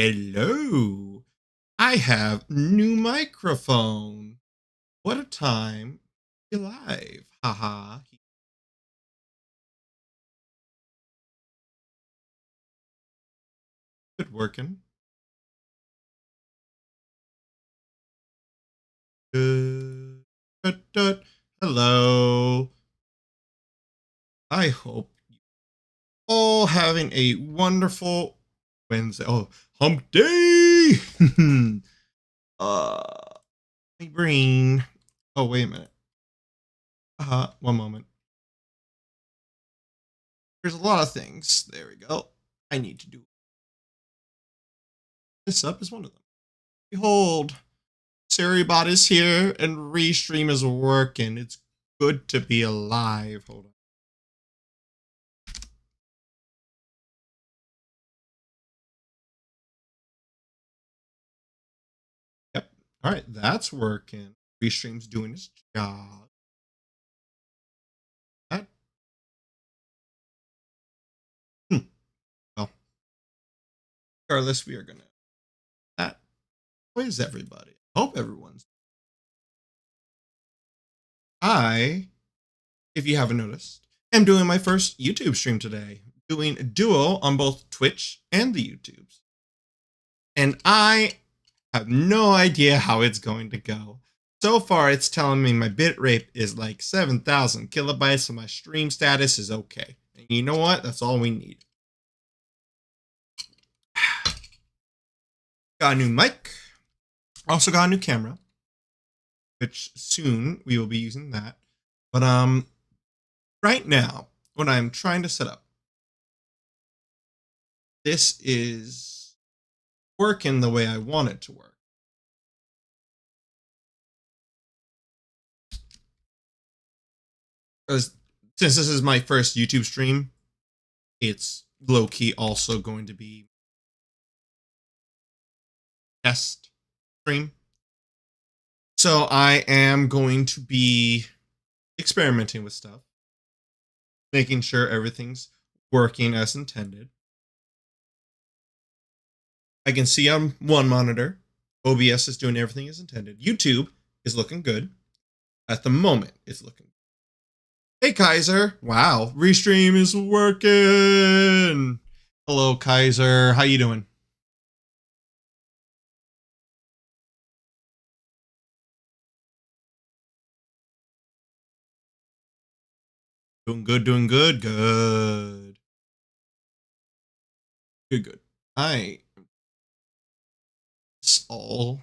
Hello. I have new microphone. What a time to be alive. Haha. Good working. Good. Hello. I hope you all having a wonderful Wednesday. Oh, hump day. uh my brain. Oh, wait a minute. One moment. There's a lot of things. There we go. I need to do this up is one of them. Behold, Suribot is here and Restream is working. It's good to be alive. Hold on. Yep. All right, that's working. Restream's doing his job. That. Well, regardless, we are gonna. That. How is everybody? Hope everyone's. If you haven't noticed, am doing my first YouTube stream today. Doing a duo on both Twitch and the YouTubes. And I have no idea how it's going to go. So far, it's telling me my bit rate is like 7,000 kilobytes, so my stream status is okay. And you know what? That's all we need. Got a new mic. Also got a new camera, which soon we will be using that. But right now, what I'm trying to set up, this is working the way I want it to work. Because since this is my first YouTube stream, it's low-key also going to be test stream. So I am going to be experimenting with stuff, making sure everything's working as intended. I can see on one monitor, OBS is doing everything as intended. YouTube is looking good. At the moment, it's looking good. Hey, Kaiser. Wow, Restream is working. Hello, Kaiser. How you doing? Doing good, doing good, good. Good, good. It's all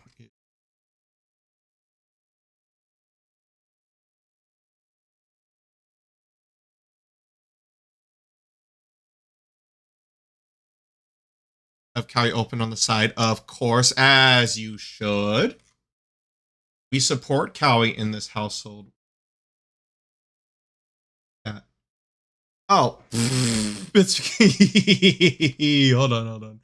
of Kali open on the side, of course, as you should. We support Kali in this household. Yeah. Oh, it's hold on.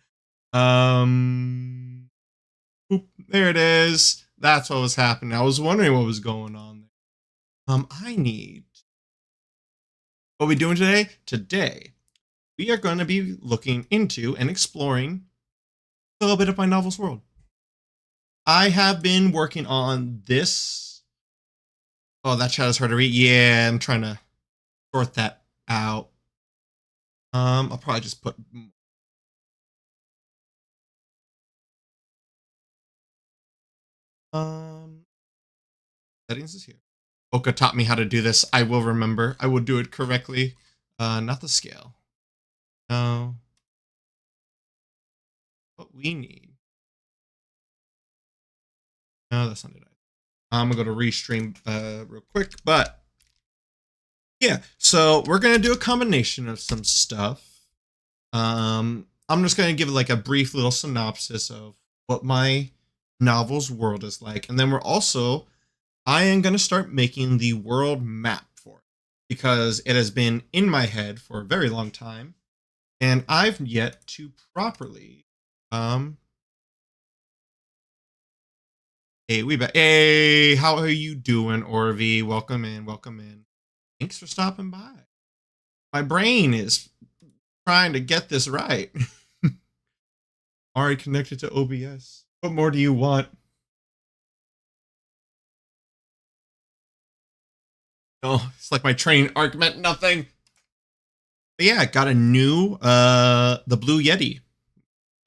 Boop, there it is. That's what was happening. I was wondering what was going on there. I need. What are we doing today? Today, we are going to be looking into and exploring a little bit of my novel's world. I have been working on this. Oh, that chat is hard to read. Yeah, I'm trying to sort that out. I'll probably just put. Settings is here. Oka taught me how to do this. I will remember. I will do it correctly. Not the scale. No. What we need. No, that's not it. I'm gonna go to Restream real quick, but yeah. So we're gonna do a combination of some stuff. I'm just gonna give like a brief little synopsis of what my novel's world is like, and then I am gonna start making the world map for it because it has been in my head for a very long time, and I've yet to properly Hey, how are you doing, Orvi? Welcome in, welcome in. Thanks for stopping by. My brain is trying to get this right. Already connected to OBS. What more do you want? Oh, it's like my training arc meant nothing. But yeah, I got a new the Blue Yeti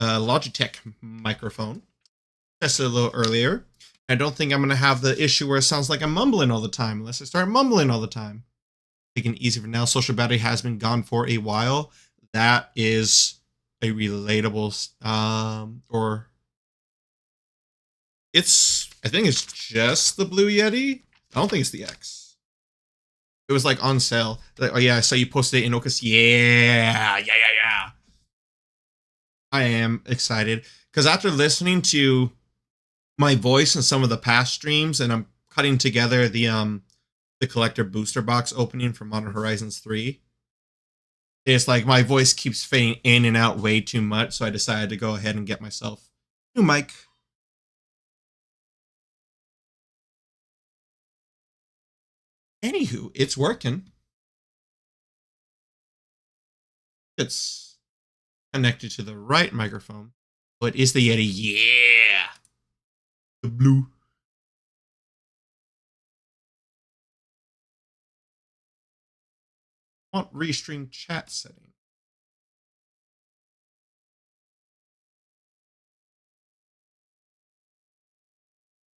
Logitech microphone. Tested a little earlier. I don't think I'm gonna have the issue where it sounds like I'm mumbling all the time unless I start mumbling all the time. Taking it easy for now. Social battery has been gone for a while. That is a relatable or it's I think it's just the Blue Yeti. I don't think it's the X. It was like on sale. Like, oh yeah, I saw you posted it in Ocas. Yeah. I am excited because after listening to my voice in some of the past streams, and I'm cutting together the collector booster box opening for Modern Horizons 3. It's like my voice keeps fading in and out way too much, so I decided to go ahead and get myself a new mic. Anywho, it's working. It's connected to the right microphone. But it's the Yeti. Yeah! The blue. I want restream chat setting.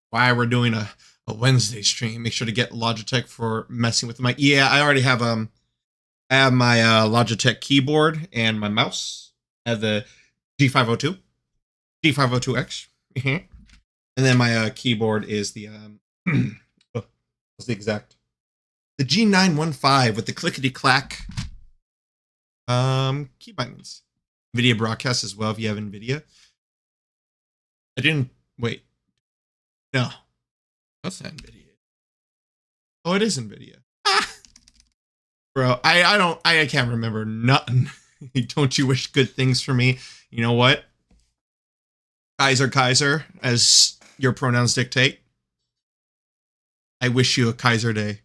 Why we're doing a Wednesday stream. Make sure to get Logitech for messing with the mic. Yeah, I already have I have my Logitech keyboard and my mouse. I have the G502, G502X, and then my keyboard is the what's the exact? The G915 with the clickety clack key bindings. Nvidia broadcast as well if you have Nvidia. I didn't wait. No, that's not Nvidia. Oh, it is Nvidia. Ah! Bro, I can't remember nothing. Don't you wish good things for me? You know what? Kaiser, as your pronouns dictate. I wish you a Kaiser day.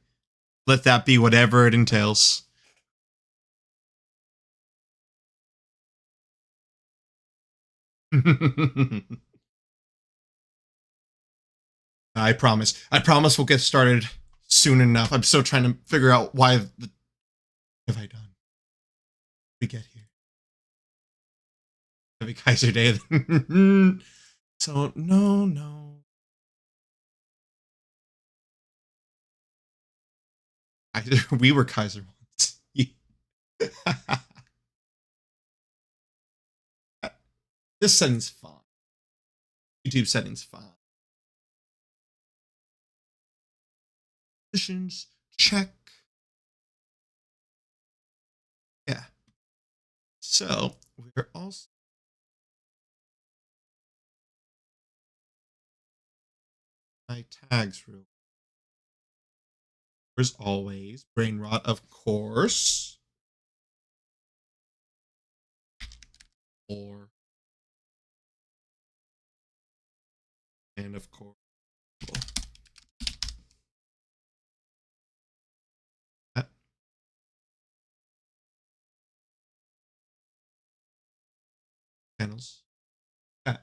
Let that be whatever it entails. I promise. I promise we'll get started soon enough. I'm still trying to figure out why have I done? We get here. Happy Kaiser Day. So no. We were Kaiser once. This setting's fine. YouTube setting's fine. Positions, check. Yeah. So we're also my tags real. As always, brain rot, of course. Or and of course. Channels. That.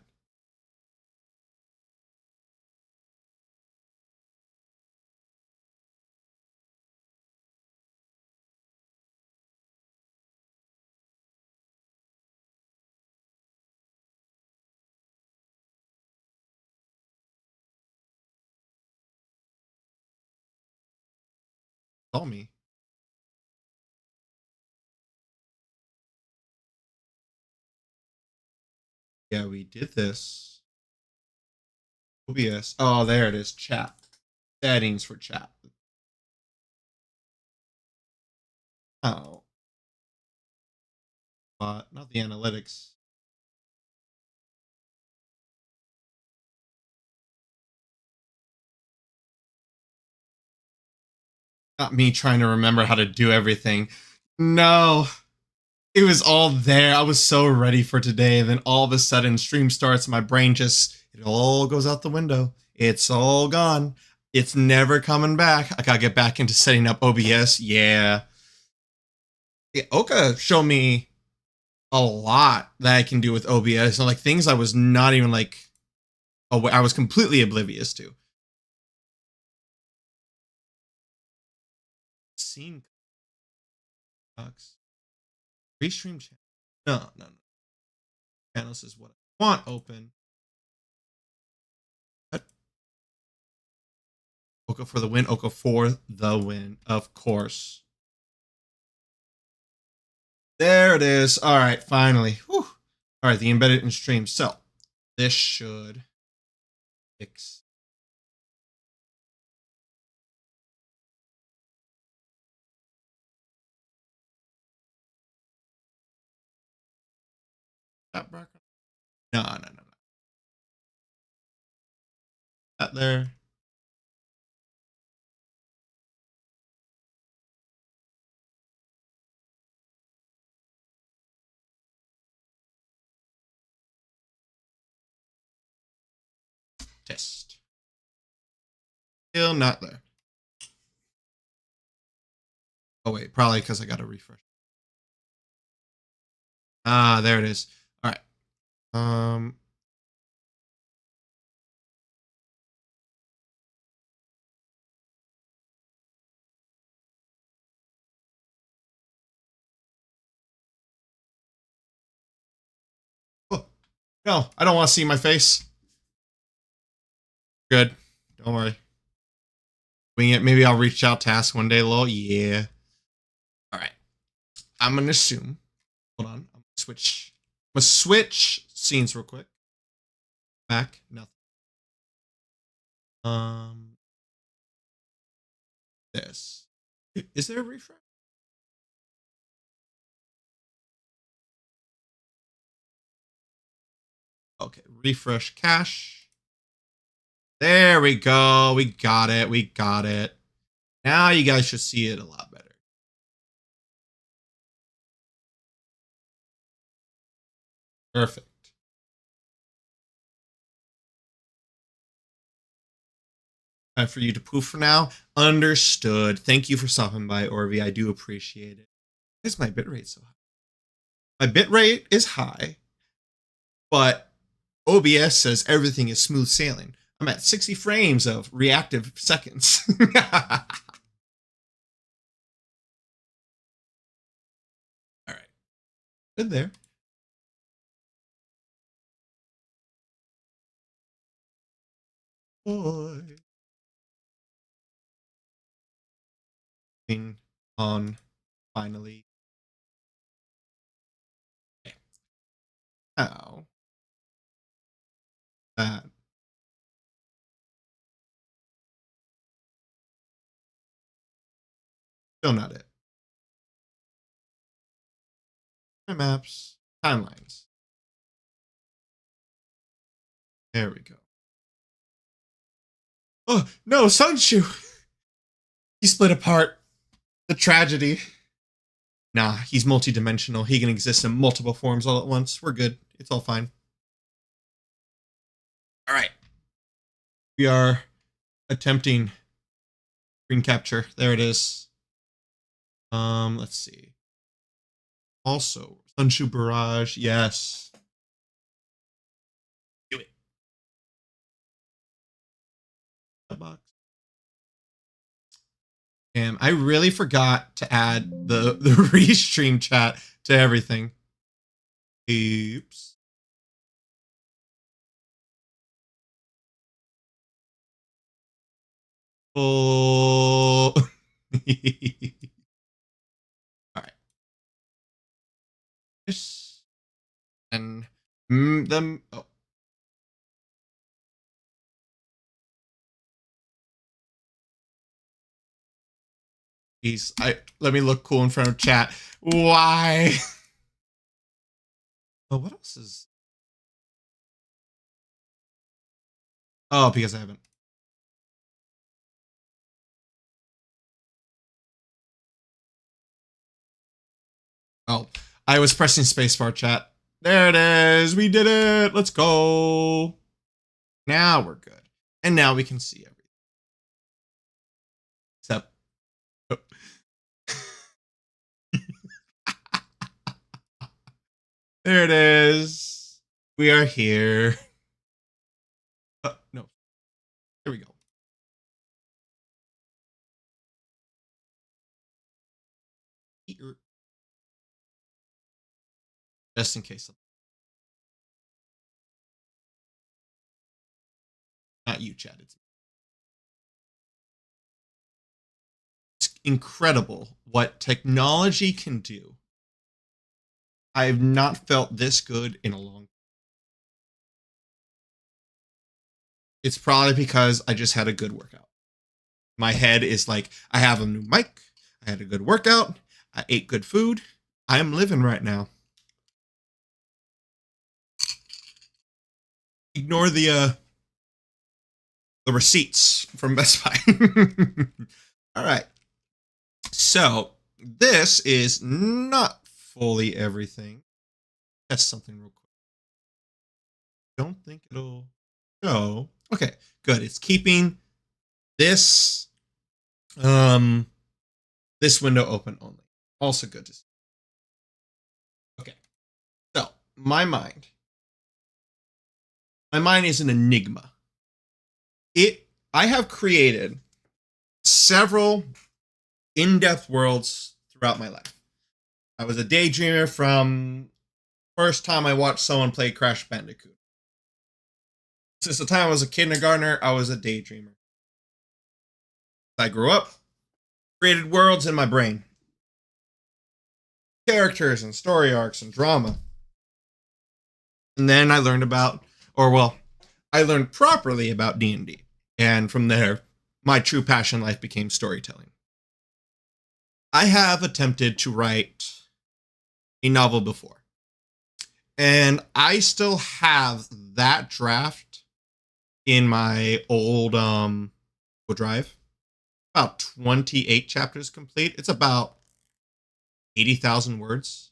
Call me. Yeah, we did this. OBS. Oh, there it is. Chat. Settings for chat. Oh. But not the analytics. Not me trying to remember how to do everything. No. It was all there. I was so ready for today. And then all of a sudden, stream starts. My brain just, it all goes out the window. It's all gone. It's never coming back. I gotta get back into setting up OBS. Yeah. Oka showed me a lot that I can do with OBS. And like things I was not even like, oh, I was completely oblivious to. Scene box. Restream channel. No. Channels is what I want open. Oko for the win. Oko for the win. Of course. There it is. All right, finally. Whew. All right, the embedded in stream. So this should fix. That broken? No. That there. Test. Still not there. Oh wait, probably because I got to refresh. Ah, there it is. All right. Oh, no, I don't want to see my face. Good. Don't worry. Wing it. Maybe I'll reach out to ask one day, lol. Yeah. All right. I'm gonna assume. Hold on. I'm gonna switch. I'm gonna switch scenes real quick. Back. Nothing. This. Is there a refresh? Okay. Refresh cache. There we go. We got it. We got it. Now you guys should see it a lot better. Perfect. Time for you to poof for now. Understood. Thank you for stopping by, Orvi. I do appreciate it. Why is my bitrate so high? My bitrate is high, but OBS says everything is smooth sailing. I'm at 60 frames of reactive seconds. All right. Good there. Boy. On finally. Okay. Now that still not it. Maps, timelines. There we go. Oh no, Sunshoe. He split apart. The tragedy. Nah, he's multidimensional. He can exist in multiple forms all at once. We're good. It's all fine. All right. We are attempting screen capture. There it is. Let's see. Also, Sunshoe Barrage. Yes. Do it. Box. Damn, I really forgot to add the restream chat to everything. Oops. Oh. All right. This and them. Oh. Jeez, let me look cool in front of chat. Why? Oh, what else is? Oh, because I haven't. Oh, I was pressing spacebar chat. There it is. We did it. Let's go. Now we're good. And now we can see everything. Except. Oh. There it is. We are here. No. Here we go. Just in case. Not you, Chad. It's incredible what technology can do. I have not felt this good in a long time. It's probably because I just had a good workout. My head is like, I have a new mic. I had a good workout. I ate good food. I am living right now. Ignore the receipts from Best Buy. All right. So this is not fully everything. Test something real quick. Don't think it'll show. Okay, good. It's keeping this this window open only. Also good to see. Okay. So my mind is an enigma. I have created several in-depth worlds throughout my life. I was a daydreamer from first time I watched someone play Crash Bandicoot. Since the time I was a kindergartner, I was a daydreamer. I grew up, created worlds in my brain. Characters and story arcs and drama. And then I learned I learned properly about D&D. And from there, my true passion in life became storytelling. I have attempted to write a novel before. And I still have that draft in my old Google Drive. About 28 chapters complete. It's about 80,000 words.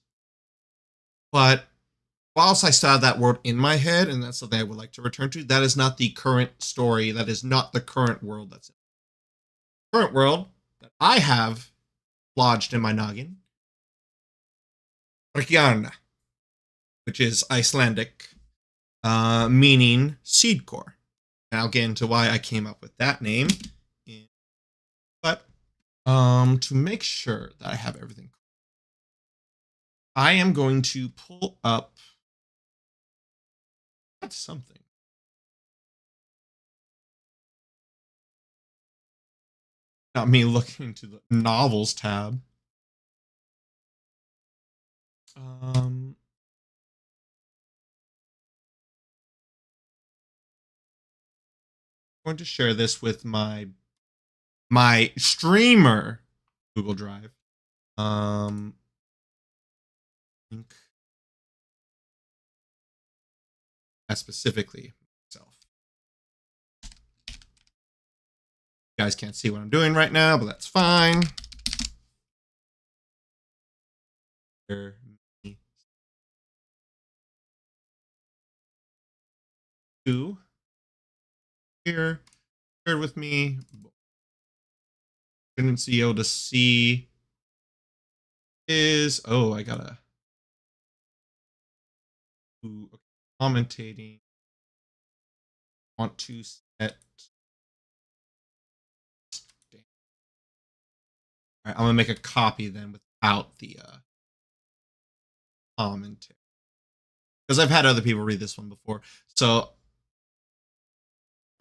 But whilst I still have that world in my head, and that's something I would like to return to, that is not the current story. That is not the current world that's in. The current world that I have lodged in my noggin, Reykjana, which is Icelandic, meaning seed core. And I'll get into why I came up with that name. But to make sure that I have everything, I am going to pull up. That's something. Not me looking into the novels tab. I'm going to share this with my streamer Google Drive. Specifically myself. You guys can't see what I'm doing right now, but that's fine. Two here, share with me. Shouldn't be able to see is I gotta commentating. Want to set. All right, I'm gonna make a copy then without the commentary because I've had other people read this one before. So,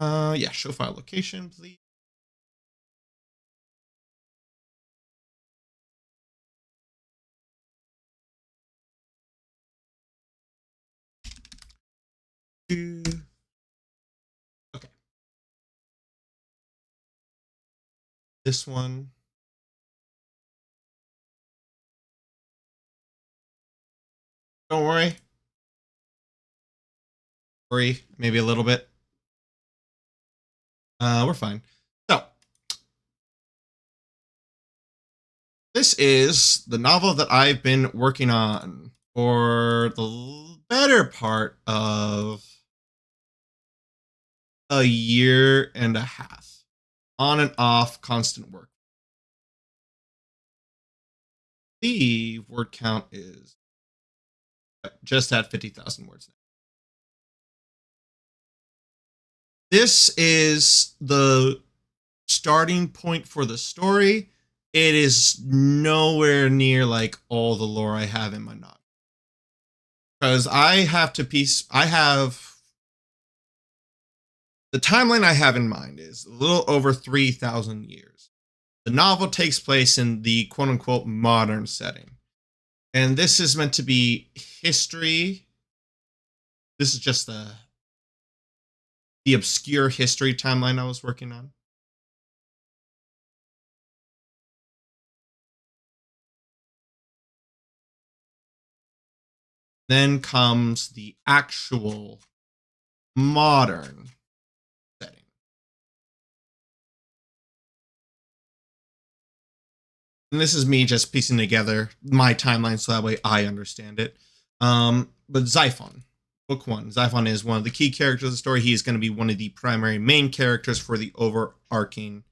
yeah, show file location, please. Okay. This one. Don't worry. Worry, maybe a little bit. We're fine. So, this is the novel that I've been working on for the better part of a year and a half. On and off, constant work. The word count is Just at 50,000 words now. This is the starting point for the story. It is nowhere near like all the lore I have in my novel. Because I have the timeline I have in mind is a little over 3,000 years. The novel takes place in the quote unquote modern setting. And this is meant to be history. This is just the obscure history timeline I was working on. Then comes the actual modern setting. And this is me just piecing together my timeline so that way I understand it. But Xiphon, book 1. Xiphon is one of the key characters of the story. He is going to be one of the primary main characters for the overarching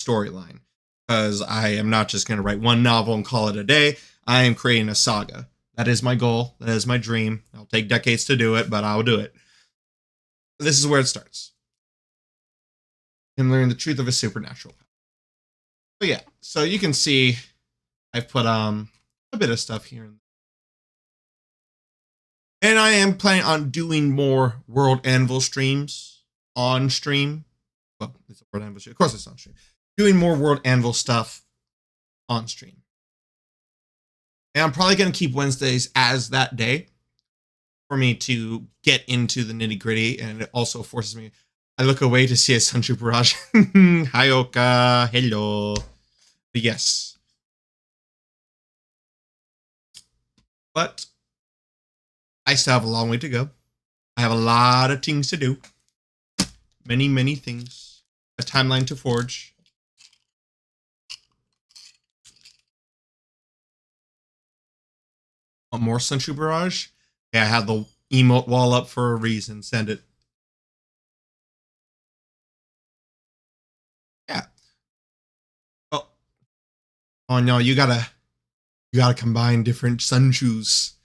storyline. Because I am not just going to write one novel and call it a day. I am creating a saga. That is my goal. That is my dream. It'll take decades to do it, but I'll do it. This is where it starts. And learn the truth of a supernatural power. But yeah, so you can see I've put a bit of stuff here. And I am planning on doing more World Anvil streams on stream. Well, it's a World Anvil stream. Of course it's on stream. Doing more World Anvil stuff on stream. And I'm probably going to keep Wednesdays as that day for me to get into the nitty gritty. And it also forces me. I look away to see a Sanju Barrage. Hi, Oka. Hello. But yes. But I still have a long way to go. I have a lot of things to do. Many, many things. A timeline to forge. More Sanju Barrage? Yeah, I had the emote wall up for a reason. Send it. Yeah. Oh no, you gotta combine different Sanjus.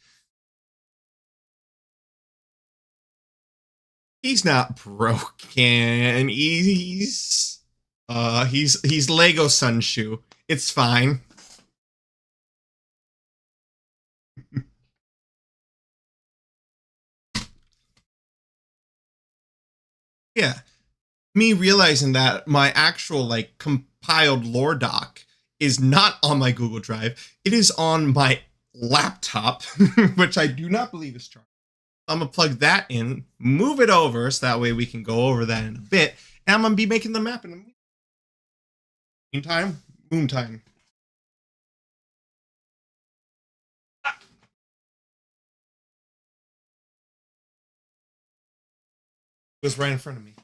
He's not broken. He's Lego Sunshu. It's fine. Yeah. Me realizing that my actual like compiled lore doc is not on my Google Drive. It is on my laptop, which I do not believe is charged. I'm going to plug that in, move it over, so that way we can go over that in a bit. And I'm going to be making the map in the meantime. Boom time. It was right in front of me.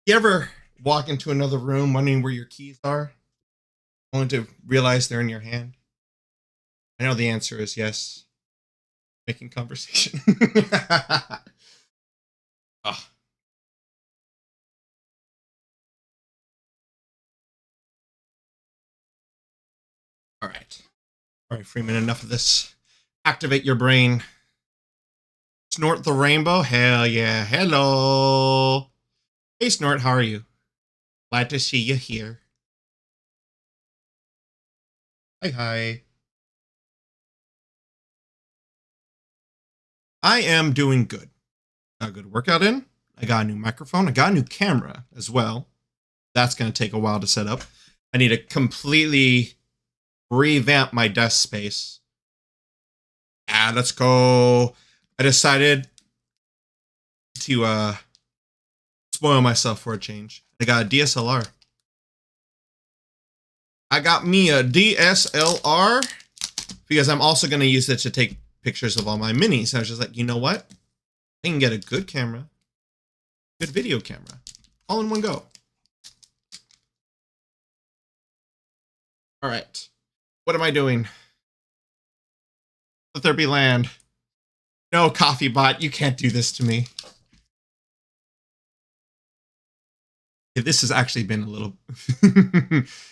You ever walk into another room wondering where your keys are, only to realize they're in your hand? I know the answer is yes. Making conversation. Oh. All right, Freeman, enough of this. Activate your brain. Snort the rainbow? Hell yeah. Hello. Hey, Snort, how are you? Glad to see you here. Hi. I am doing good. Got a good workout in. I got a new microphone. I got a new camera as well. That's going to take a while to set up. I need to completely revamp my desk space. Let's go. I decided to spoil myself for a change. I got a DSLR. I got me a DSLR because I'm also going to use it to take pictures of all my minis. I was just like, you know what? I can get a good camera, good video camera, all in one go. All right. What am I doing? Let there be land. No, Coffee Bot, you can't do this to me. This has actually been a little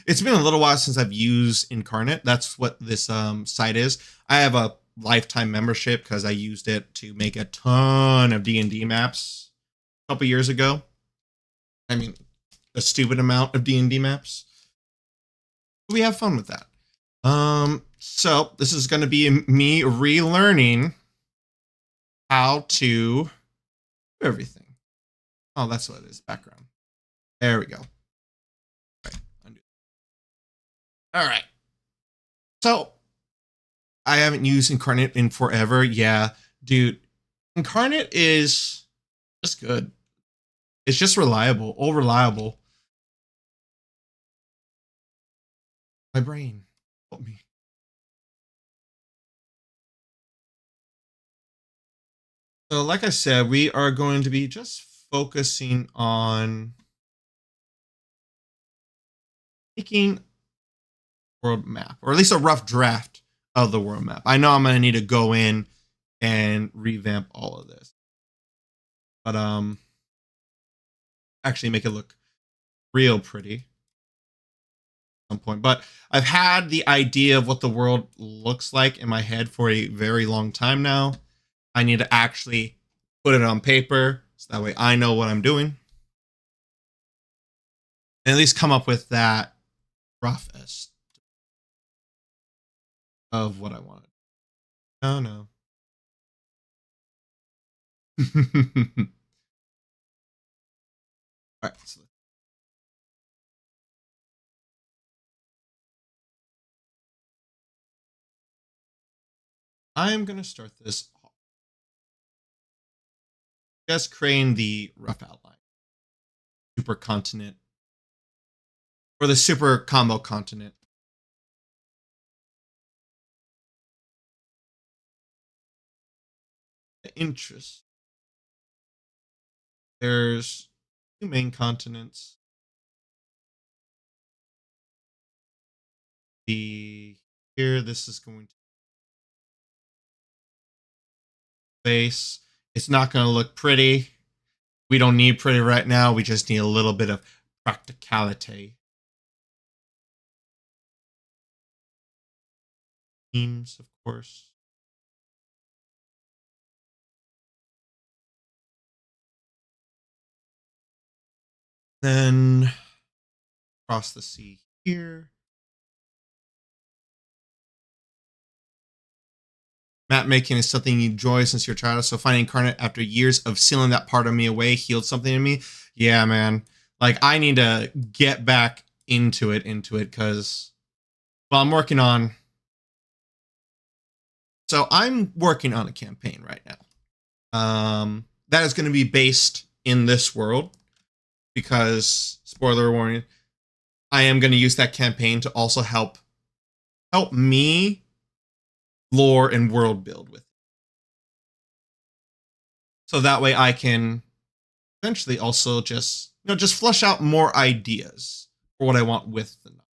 it's been a little while since I've used Incarnate. That's what this site is. I have a lifetime membership because I used it to make a ton of D&D maps a couple years ago. I mean, a stupid amount of D&D maps. We have fun with that. So this is going to be me relearning how to do everything. Oh, that's what it is. Background. There we go. Okay, undo. All right. So I haven't used Incarnate in forever. Yeah, dude. Incarnate is just good. It's just reliable. All reliable. My brain. Help me. So like I said, we are going to be just focusing on making world map, or at least a rough draft of the world map. I know I'm going to need to go in and revamp all of this, but actually make it look real pretty at some point. But I've had the idea of what the world looks like in my head for a very long time now. I need to actually put it on paper so that way I know what I'm doing, and at least come up with that rough estimate of what I wanted. Oh no. All right, so I am going to start this off. Just creating the rough outline. Supercontinent. Or the super combo continent. The interest. There's two main continents. Here, this is going to base. It's not going to look pretty. We don't need pretty right now. We just need a little bit of practicality. Teams, of course. Then cross the sea here. Map making is something you enjoy since you're a child, so finding Incarnate after years of sealing that part of me away healed something in me. Yeah, man. Like, I need to get back into it, because, well, I'm working on... So I'm working on a campaign right now. That is going to be based in this world, because, spoiler warning, I am going to use that campaign to also help me lore and world build with. So that way I can eventually also just flesh out more ideas for what I want with the novel.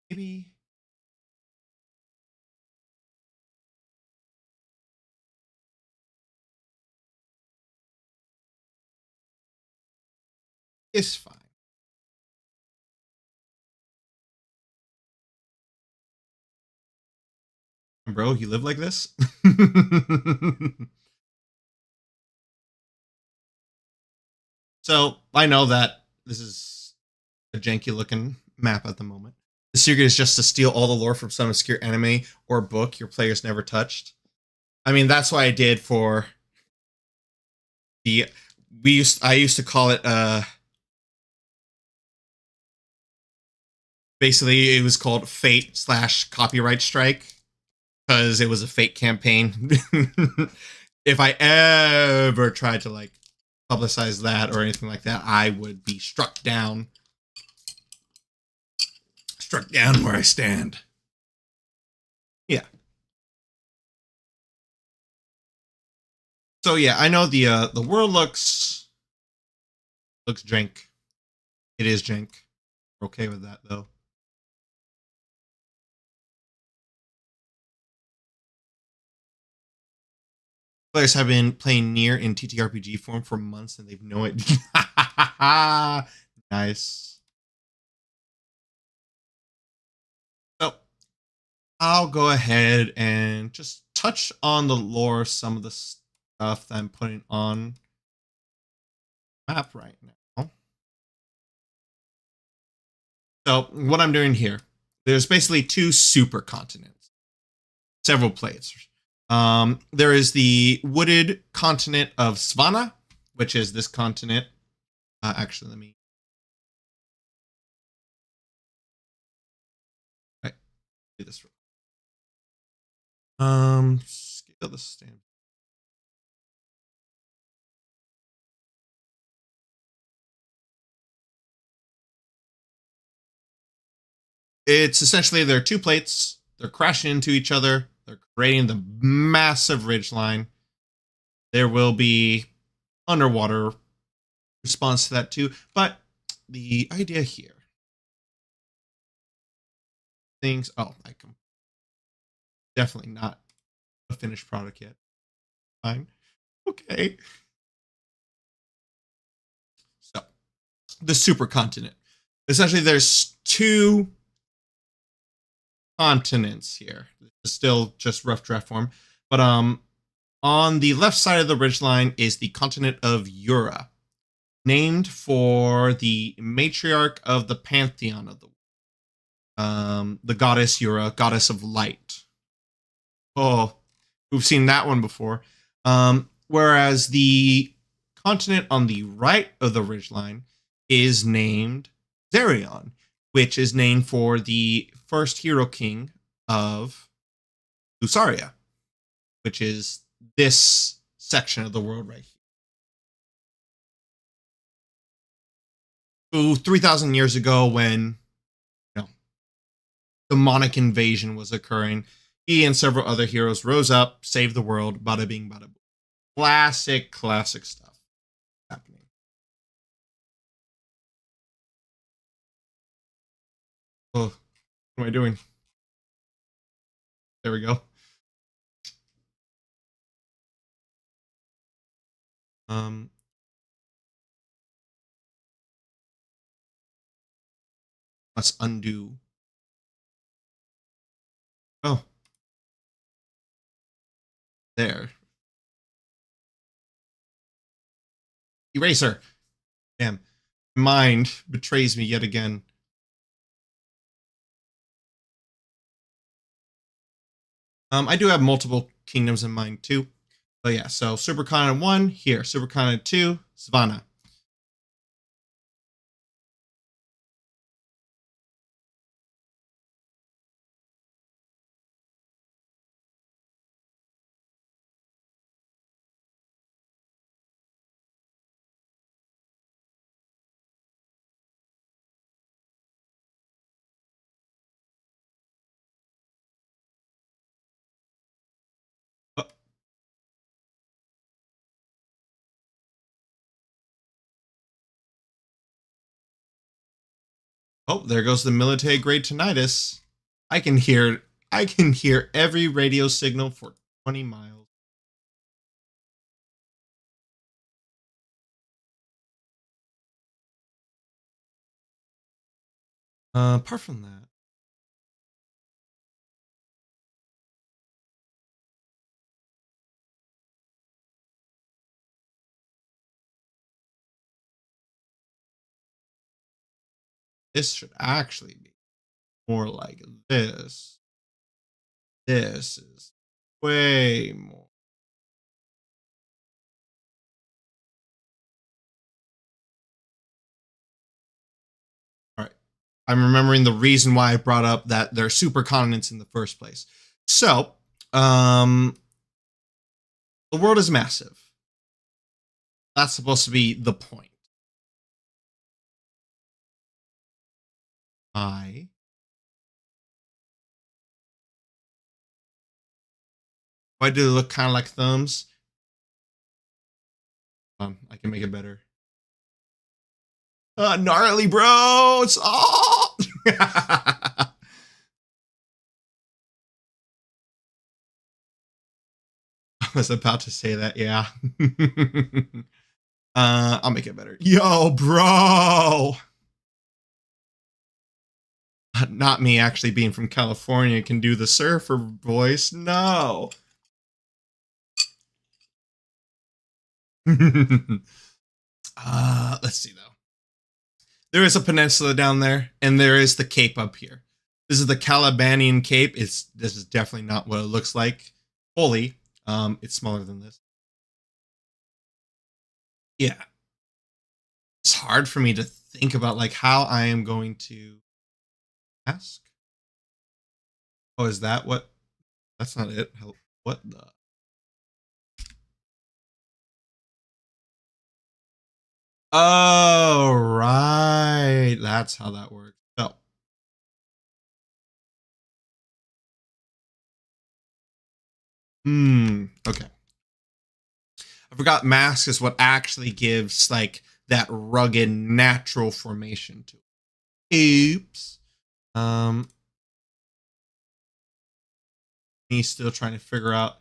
Maybe it's fine. Bro, you live like this? So I know that this is a janky looking map at the moment. The secret is just to steal all the lore from some obscure anime or book your players never touched. I mean, that's what I did for the I used to call it basically it was called Fate/copyright strike, because it was a fake campaign. If I ever tried to like publicize that or anything like that, I would be struck down where I stand. Yeah. So yeah, I know the world looks jank. It is jank. We're okay with that though. Players have been playing Nier in TTRPG form for months and they've no idea. Nice. So I'll go ahead and just touch on the lore of some of the stuff that I'm putting on the map right now. So what I'm doing here, there's basically two supercontinents, several plates. There is the wooded continent of Svana, which is this continent. Actually, let me. Right, do this. Scale the stand. It's essentially there are two plates. They're crashing into each other. They're creating the massive ridgeline. There will be underwater response to that too. But the idea here, things. Oh, I can definitely not a finished product yet. Fine. Okay. So the supercontinent. Essentially, there's two continents here. It's still just rough draft form, but on the left side of the ridgeline is the continent of Ura, named for the matriarch of the pantheon of the goddess Ura, goddess of light. Oh, we've seen that one before. Whereas the continent on the right of the ridgeline is named Zerion, which is named for the first hero king of Lusaria, which is this section of the world right here. Ooh, 3,000 years ago, when demonic invasion was occurring, he and several other heroes rose up, saved the world, bada bing, bada boom. Classic stuff happening. Oh, what am I doing? There we go. Let's undo. Oh, there. Eraser. Damn. Mind betrays me yet again. I do have multiple kingdoms in mind too. But yeah, so Supercontinent 1 here, Supercontinent 2, Savannah. Oh, there goes the military grade tinnitus. I can hear every radio signal for 20 miles. Apart from that, this should actually be more like this. This is way more. All right. I'm remembering the reason why I brought up that there are supercontinents in the first place. So, the world is massive. That's supposed to be the point. Why do they look kind of like thumbs? I can make it better. Gnarly, bro. It's all. was about to say that, yeah. I'll make it better. Yo, bro! Not me actually being from California can do the surfer voice. No. Let's see though. There is a peninsula down there, and there is the cape up here. This is the Calabanian Cape. This is definitely not what it looks like fully. It's smaller than this. Yeah, it's hard for me to think about like how I am going to ask. Oh, is that what? That's not it. What the? Oh, right. That's how that works. So, okay. I forgot mask is what actually gives like that rugged natural formation to it. Oops. Me still trying to figure out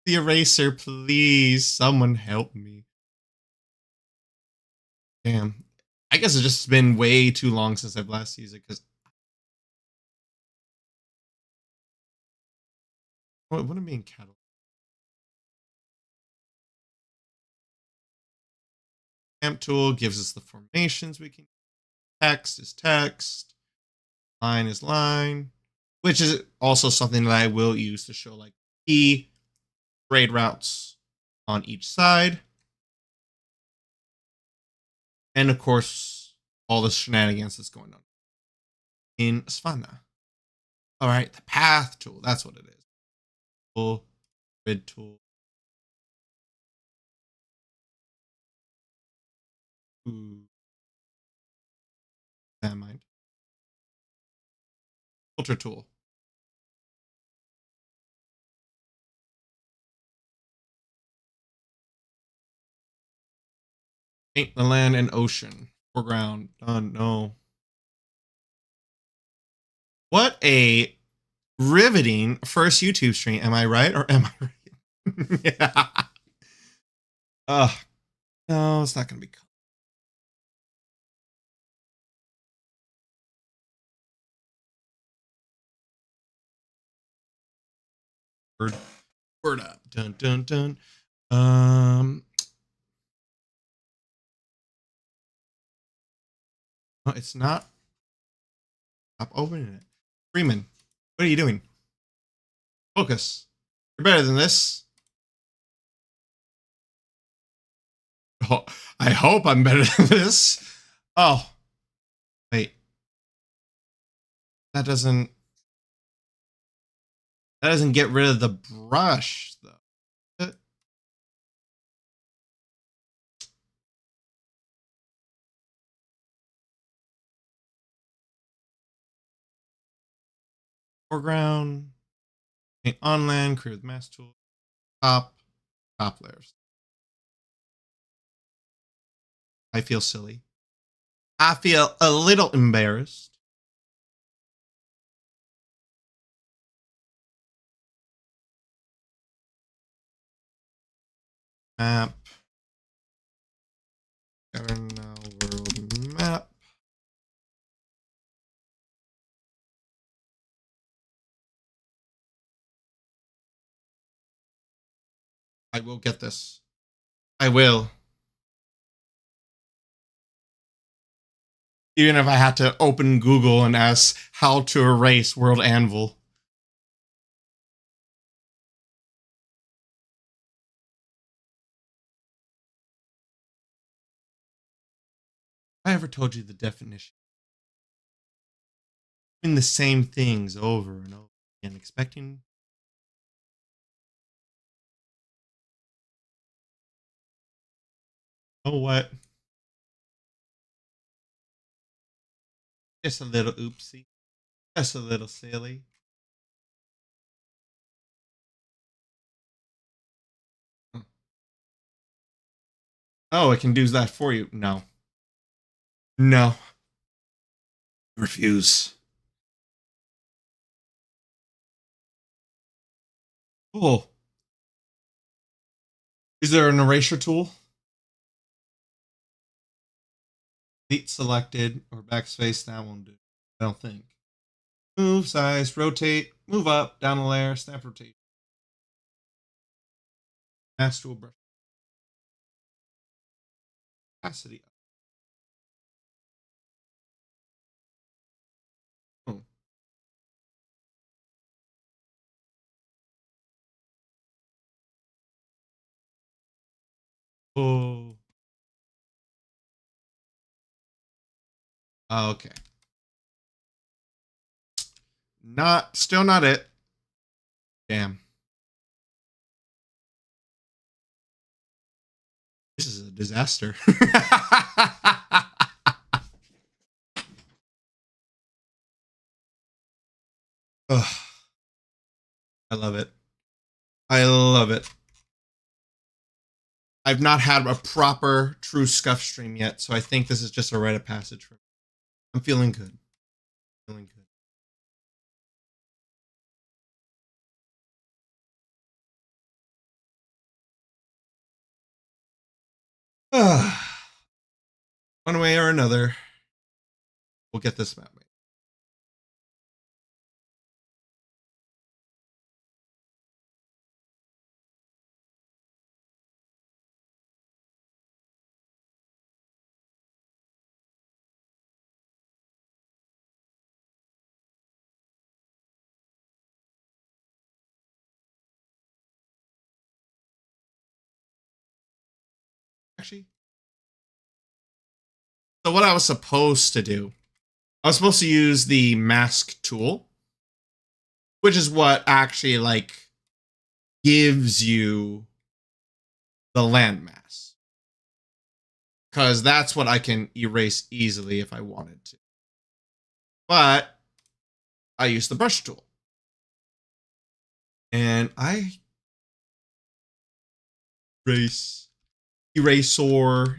the eraser, please. Someone help me. Damn. I guess it's just been way too long since I've last used it because what would it be in catalog? Stamp tool gives us the formations we can. Text is text. Line is line, which is also something that I will use to show like key trade routes on each side. And of course, all the shenanigans that's going on in Svana. All right, the path tool, that's what it is. Tool, grid tool. Ooh. Never mind. Filter tool. Paint the land and ocean. Foreground. Done. No. What a riveting first YouTube stream. Am I right or am I right? Yeah. No, it's not going to be. Word up. Dun dun dun. No, it's not. Stop opening it. Freeman, what are you doing? Focus. You're better than this. Oh, I hope I'm better than this. Oh, wait. That doesn't get rid of the brush though. Foreground. Paint on land. Create with mask tool. Top layers. I feel silly. I feel a little embarrassed. Map. Now world map. I will get this. I will. Even if I had to open Google and ask how to erase World Anvil. I ever told you the definition? Doing the same things over and over again, expecting. Oh, what? Just a little oopsie. Just a little silly. Oh, it can do that for you. No. No. Refuse. Oh. Is there an erasure tool? Delete selected or backspace, that won't do. I don't think. Move, size, rotate, move up, down a layer, snap rotate. Mass tool brush. Opacity up. Oh. Oh. Okay. Still not it. Damn. This is a disaster. Ugh. I love it. I love it. I've not had a proper true scuff stream yet, so I think this is just a rite of passage for me. I'm feeling good. Feeling good. One way or another, we'll get this map made. Actually, so what I was supposed to do, I was supposed to use the mask tool, which is what actually like gives you the landmass. Because that's what I can erase easily if I wanted to. But I use the brush tool. And I eraser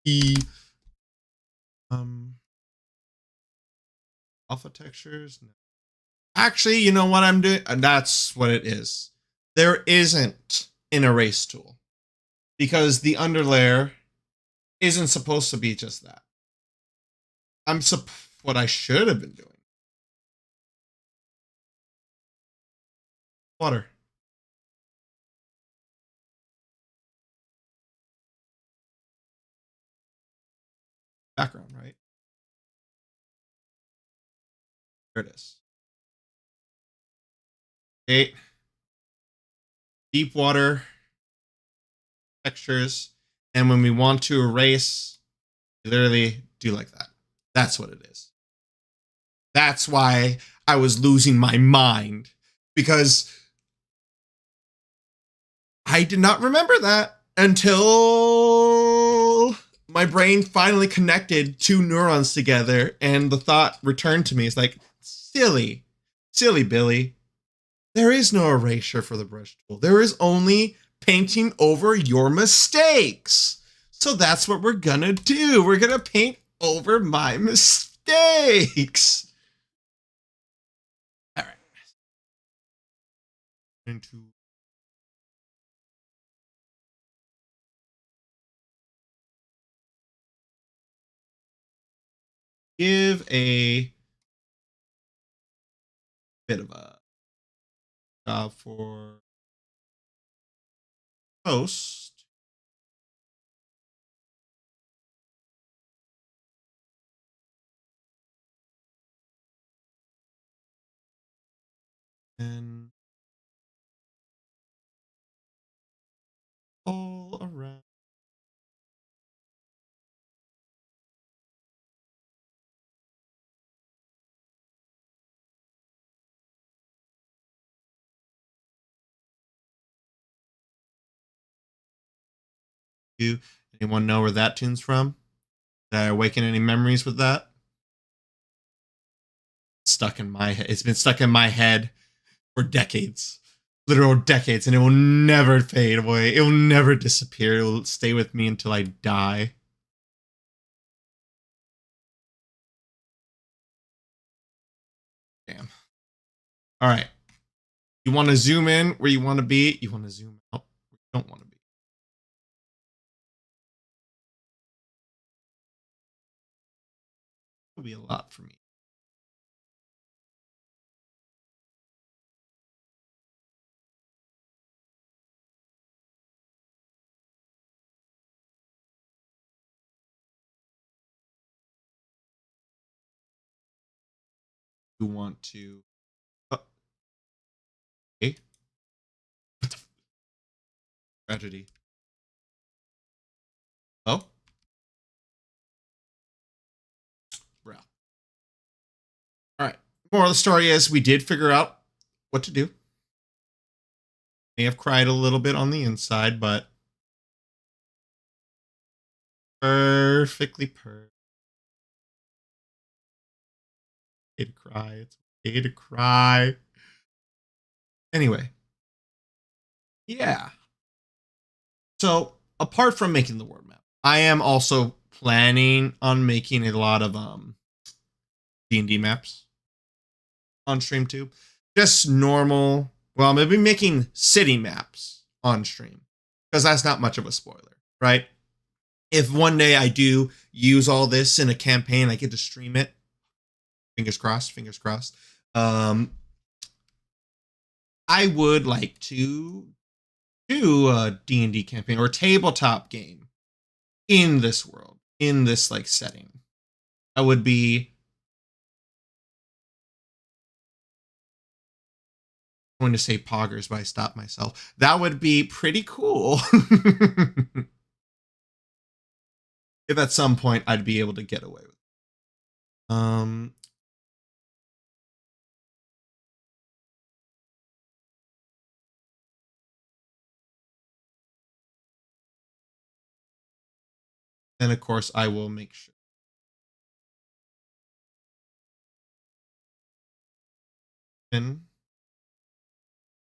E alpha textures. No. Actually, you know what I'm doing? And that's what it is. There isn't an erase tool because the underlayer isn't supposed to be just that. What I should have been doing. Water. Background, right? There it is. 8. Deep water textures. And when we want to erase, we literally do like that. That's what it is. That's why I was losing my mind. Because I did not remember that until my brain finally connected 2 neurons together and the thought returned to me. It's like, silly Billy. There is no erasure for the brush tool. There is only painting over your mistakes. So that's what we're gonna do. We're gonna paint over my mistakes. All right. Into give a bit of a job for post. And all around. You, anyone know where that tune's from? Did I awaken any memories with that? Stuck in my head. It's been stuck in my head for decades. Literal decades, and it will never fade away. It will never disappear. It will stay with me until I die. Damn. All right. You want to zoom in where you want to be. You want to zoom out where you don't want to be. It'll be a lot for me. You want to. Okay. Tragedy. Oh, bro. All right. Moral of the story is we did figure out what to do. May have cried a little bit on the inside, but perfectly perfect. Okay to cry. It's okay to cry. Anyway, yeah. So apart from making the world map, I am also planning on making a lot of D&D maps on stream too. Just normal. Well, maybe making city maps on stream because that's not much of a spoiler, right? If one day I do use all this in a campaign, I get to stream it. Fingers crossed. Fingers crossed. I would like to do a D&D campaign or a tabletop game in this world, in this like setting. I would be going to say poggers, but I stopped myself. That would be pretty cool. If at some point I'd be able to get away with it. And of course I will make sure. And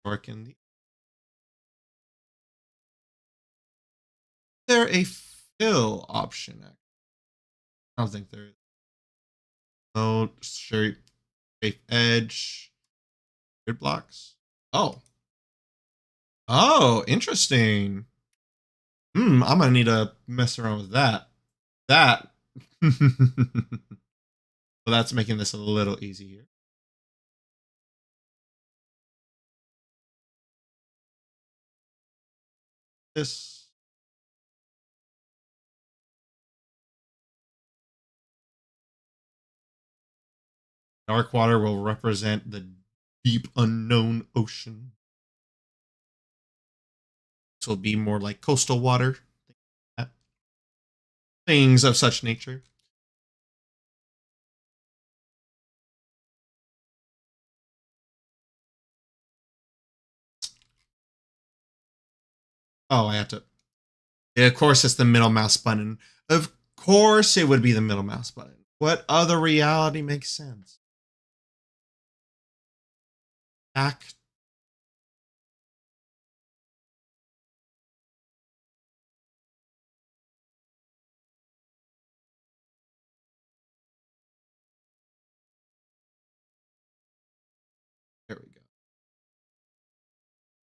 work in the. Is there a fill option? I don't think there is. Oh, shape edge. Grid blocks. Oh. Oh, interesting. I'm gonna need to mess around with that. That. Well, that's making this a little easier. This. Dark water will represent the deep unknown ocean. This will be more like coastal water. Things of such nature. Oh, I have to. Yeah, of course, it's the middle mouse button. Of course, it would be the middle mouse button. What other reality makes sense? Back. There we go.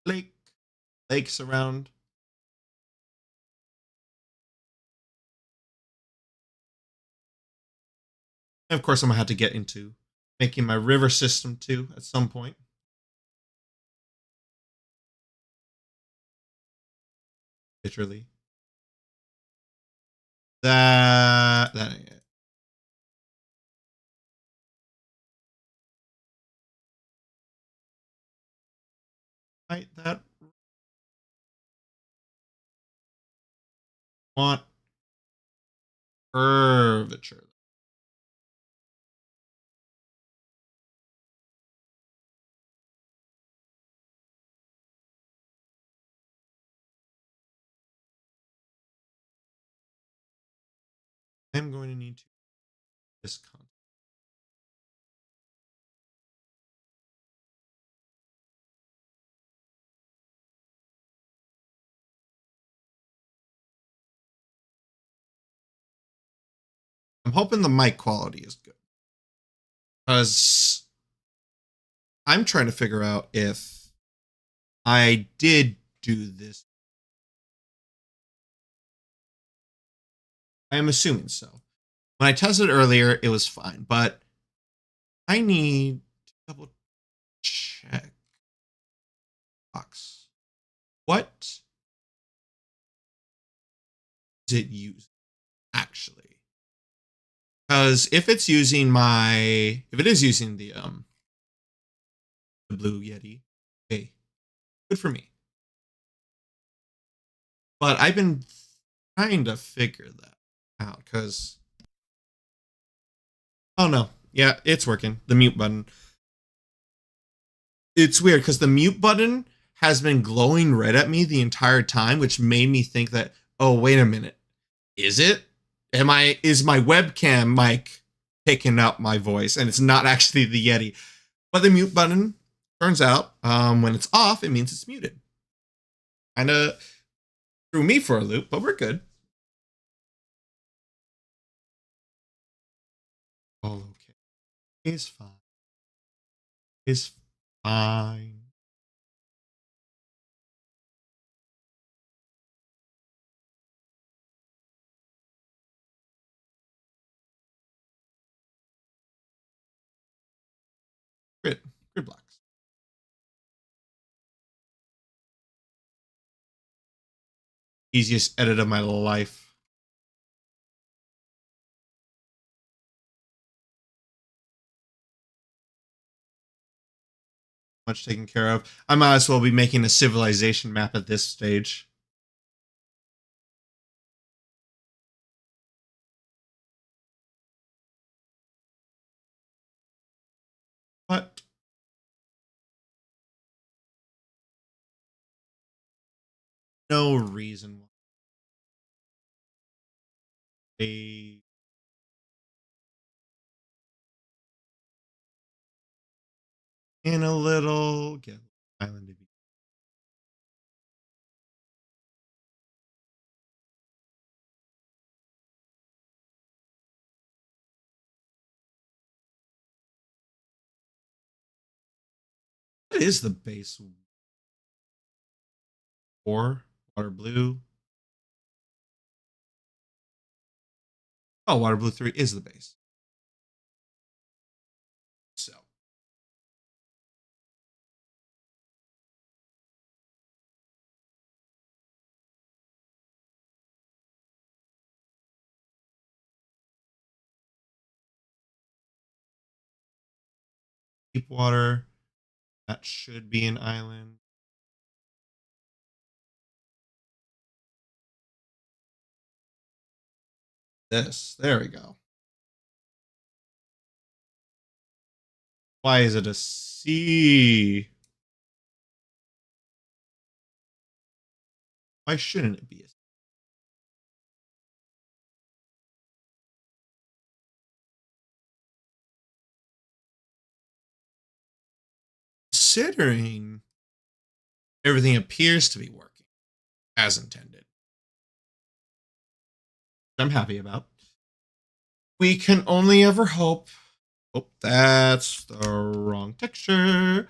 Lake. Lakes around. And of course, I'm going to have to get into making my river system too at some point. Literally. That ain't it. Right, that want curvature. I'm going to need to this content. I'm hoping the mic quality is good because I'm trying to figure out if I did do this. I am assuming so. When I tested earlier, it was fine, but I need to double check. Box. What is it using actually? Because if it's using if it is using the Blue Yeti, hey, good for me. But I've been trying to figure that out because, oh no, yeah, it's working. The mute button. It's weird because the mute button has been glowing red at me the entire time, which made me think that, oh, wait a minute. Is it? Is my webcam mic picking up my voice? And it's not actually the Yeti. But the mute button, turns out, when it's off, it means it's muted. Kind of threw me for a loop, but we're good. Oh, okay. It's fine. It's fine. Grid. Grid blocks. Easiest edit of my life. Much taken care of. I might as well be making a civilization map at this stage. But no reason why in a little get island. What is the base? 4 water blue. Oh, water blue 3 is the base. So deep water. That should be an island. There we go. Why is it a C? Why shouldn't it be a C? Considering everything appears to be working as intended, I'm happy about. We can only ever hope. Oh, that's the wrong texture.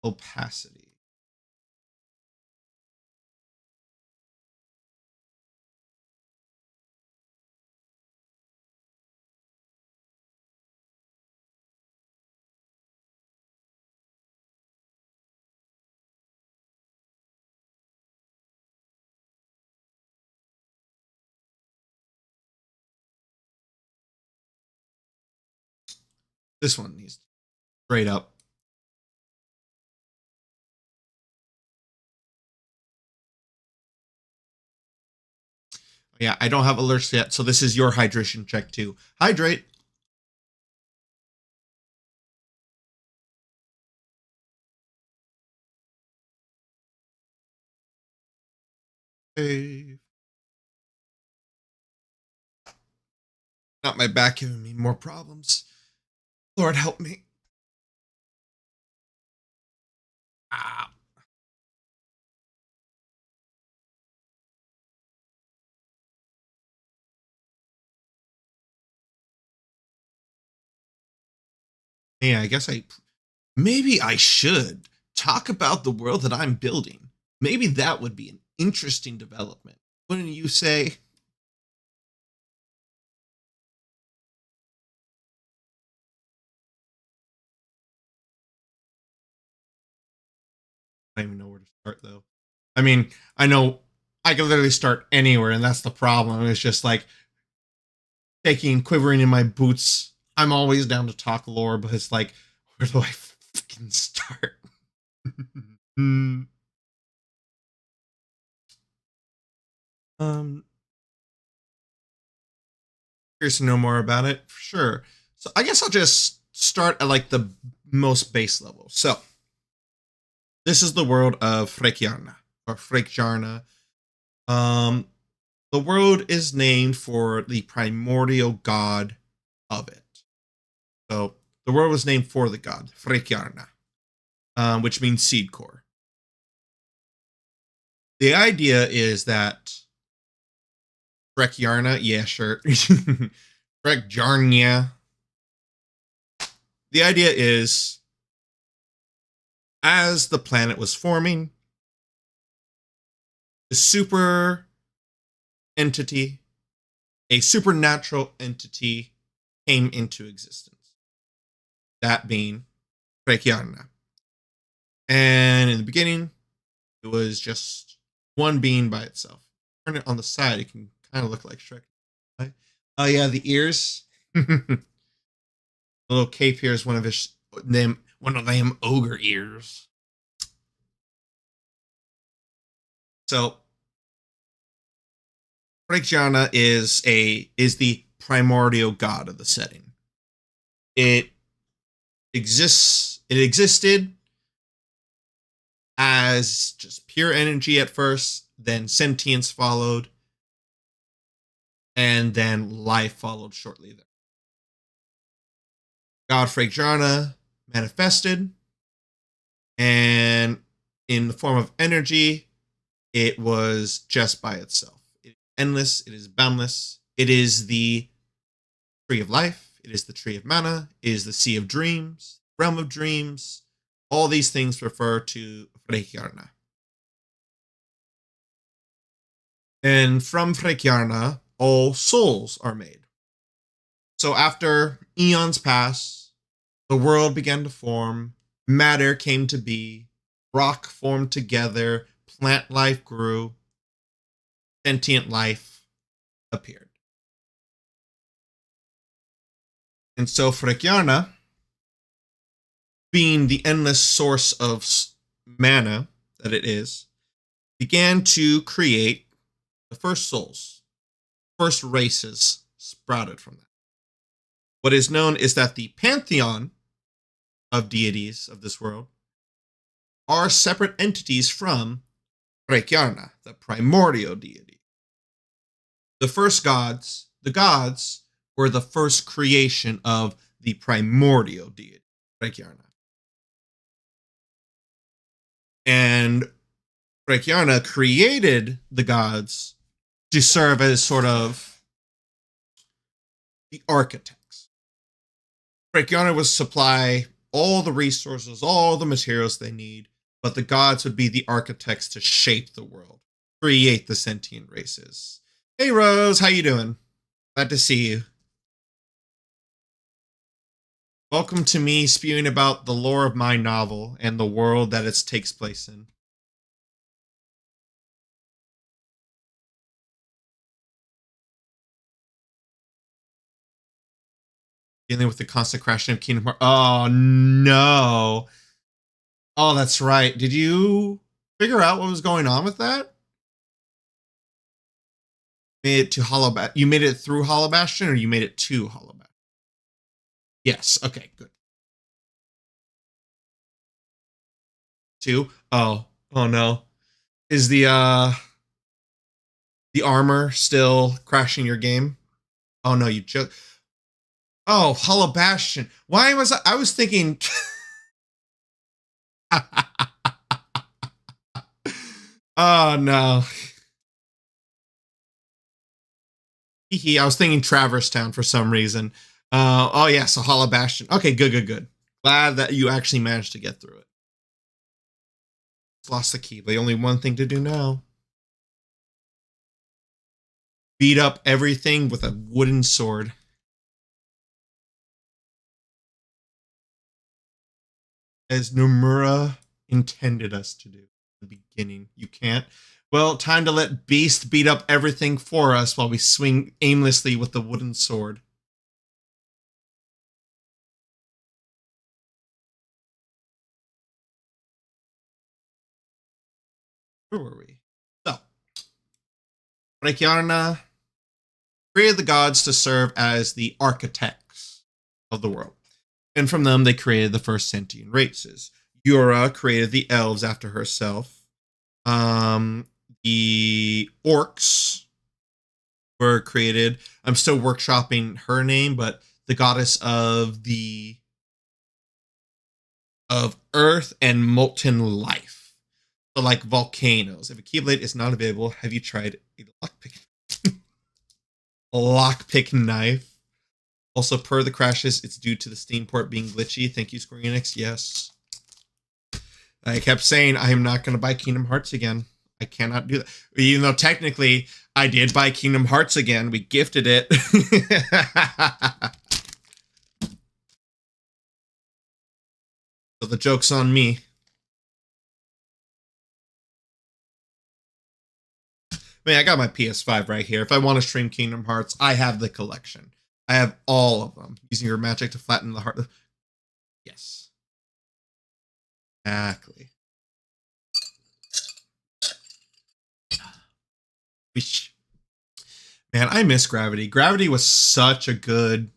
Opacity. This one needs straight up. Yeah, I don't have alerts yet, so this is your hydration check too. Hydrate. Hey. Not my back giving me more problems. Lord help me. Ah. Yeah, I guess I Maybe I should talk about the world that I'm building. Maybe that would be an interesting development. Wouldn't you say? I don't even know where to start though. I mean, I know I can literally start anywhere, and that's the problem. It's just like shaking, quivering in my boots. I'm always down to talk lore, but it's like, where do I fucking start? um, Curious to know more about it, for sure. So I guess I'll just start at like the most base level. So this is the world of Frekiarna or Frekjarna. Um, the world is named for the primordial god of it. So the world was named for the god Frekjarna, which means seed core. The idea is that Frekjarna, yeah, sure, Frekjarna. The idea is, as the planet was forming, the super entity, a supernatural entity, came into existence. That being Frekjarna. And in the beginning, it was just one being by itself. Turn it on the side, it can kind of look like Shrek. Oh yeah, the ears. The little cape here is one of them ogre ears. So Frekjarna is the primordial god of the setting. It existed as just pure energy at first, then sentience followed, and then life followed shortly there. God Frekjarna manifested, and in the form of energy, it was just by itself. It is endless, it is boundless, it is the tree of life, it is the tree of mana, it is the sea of dreams, realm of dreams. All these things refer to Frekjarna. And from Frekjarna, all souls are made. So after eons pass, the world began to form, matter came to be, rock formed together, plant life grew, sentient life appeared. And so Frekjarna, being the endless source of mana that it is, began to create the first souls. First races sprouted from that. What is known is that the pantheon of deities of this world are separate entities from Frekjarna, the primordial deity. The first gods, were the first creation of the primordial deity, Frekjarna. And Frekjarna created the gods to serve as sort of the architects. Frekjarna would supply all the resources, all the materials they need, but the gods would be the architects to shape the world, create the sentient races. Hey Rose, how you doing? Glad to see you. Welcome to me spewing about the lore of my novel and the world that it takes place in. Dealing with the constant crashing of Kingdom Hearts. Oh no. Oh, that's right. Did you figure out what was going on with that? Made it to Hollow Bastion. You made it through Hollow Bastion, or you made it to Hollow Bastion? Yes. Okay. Good. Two. Oh. Oh no. Is the armor still crashing your game? Oh no, you just. Oh, Hollow Bastion. Why was I was thinking? Oh no. I was thinking Traverse Town for some reason. Oh yeah, so Hollow Bastion. Okay, good. Glad that you actually managed to get through it. Lost the key, but only one thing to do now. Beat up everything with a wooden sword. As Nomura intended us to do in the beginning. You can't. Well, time to let Beast beat up everything for us while we swing aimlessly with the wooden sword. Where were we? So, Brachiana created the gods to serve as the architects of the world. And from them, they created the first sentient races. Yura created the elves after herself. The orcs were created. I'm still workshopping her name, but the goddess of earth and molten life. So like volcanoes. If a keyblade is not available, have you tried a lockpick? A lockpick knife. Also, per the crashes, it's due to the Steam port being glitchy. Thank you, Square Enix. Yes. I kept saying I am not going to buy Kingdom Hearts again. I cannot do that. Even though technically I did buy Kingdom Hearts again. We gifted it. So the joke's on me. I mean, I got my PS5 right here. If I want to stream Kingdom Hearts, I have the collection. I have all of them. Using your magic to flatten the heart. Yes. Exactly. Man, I miss Gravity. Gravity was such a good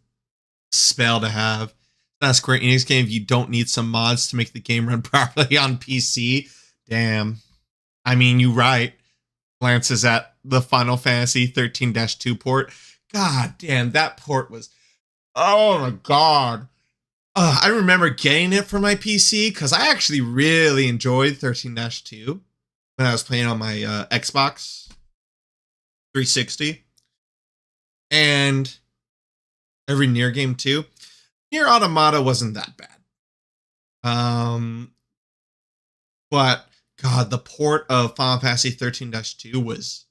spell to have. That's Square Enix game. If you don't need some mods to make the game run properly on PC, damn. I mean, you're right. Glances at the Final Fantasy 13-2 port. God damn, that port was. Oh my god. I remember getting it for my PC because I actually really enjoyed 13-2 when I was playing on my Xbox 360. And every Nier game too. Nier Automata wasn't that bad. But God, the port of Final Fantasy 13-2 was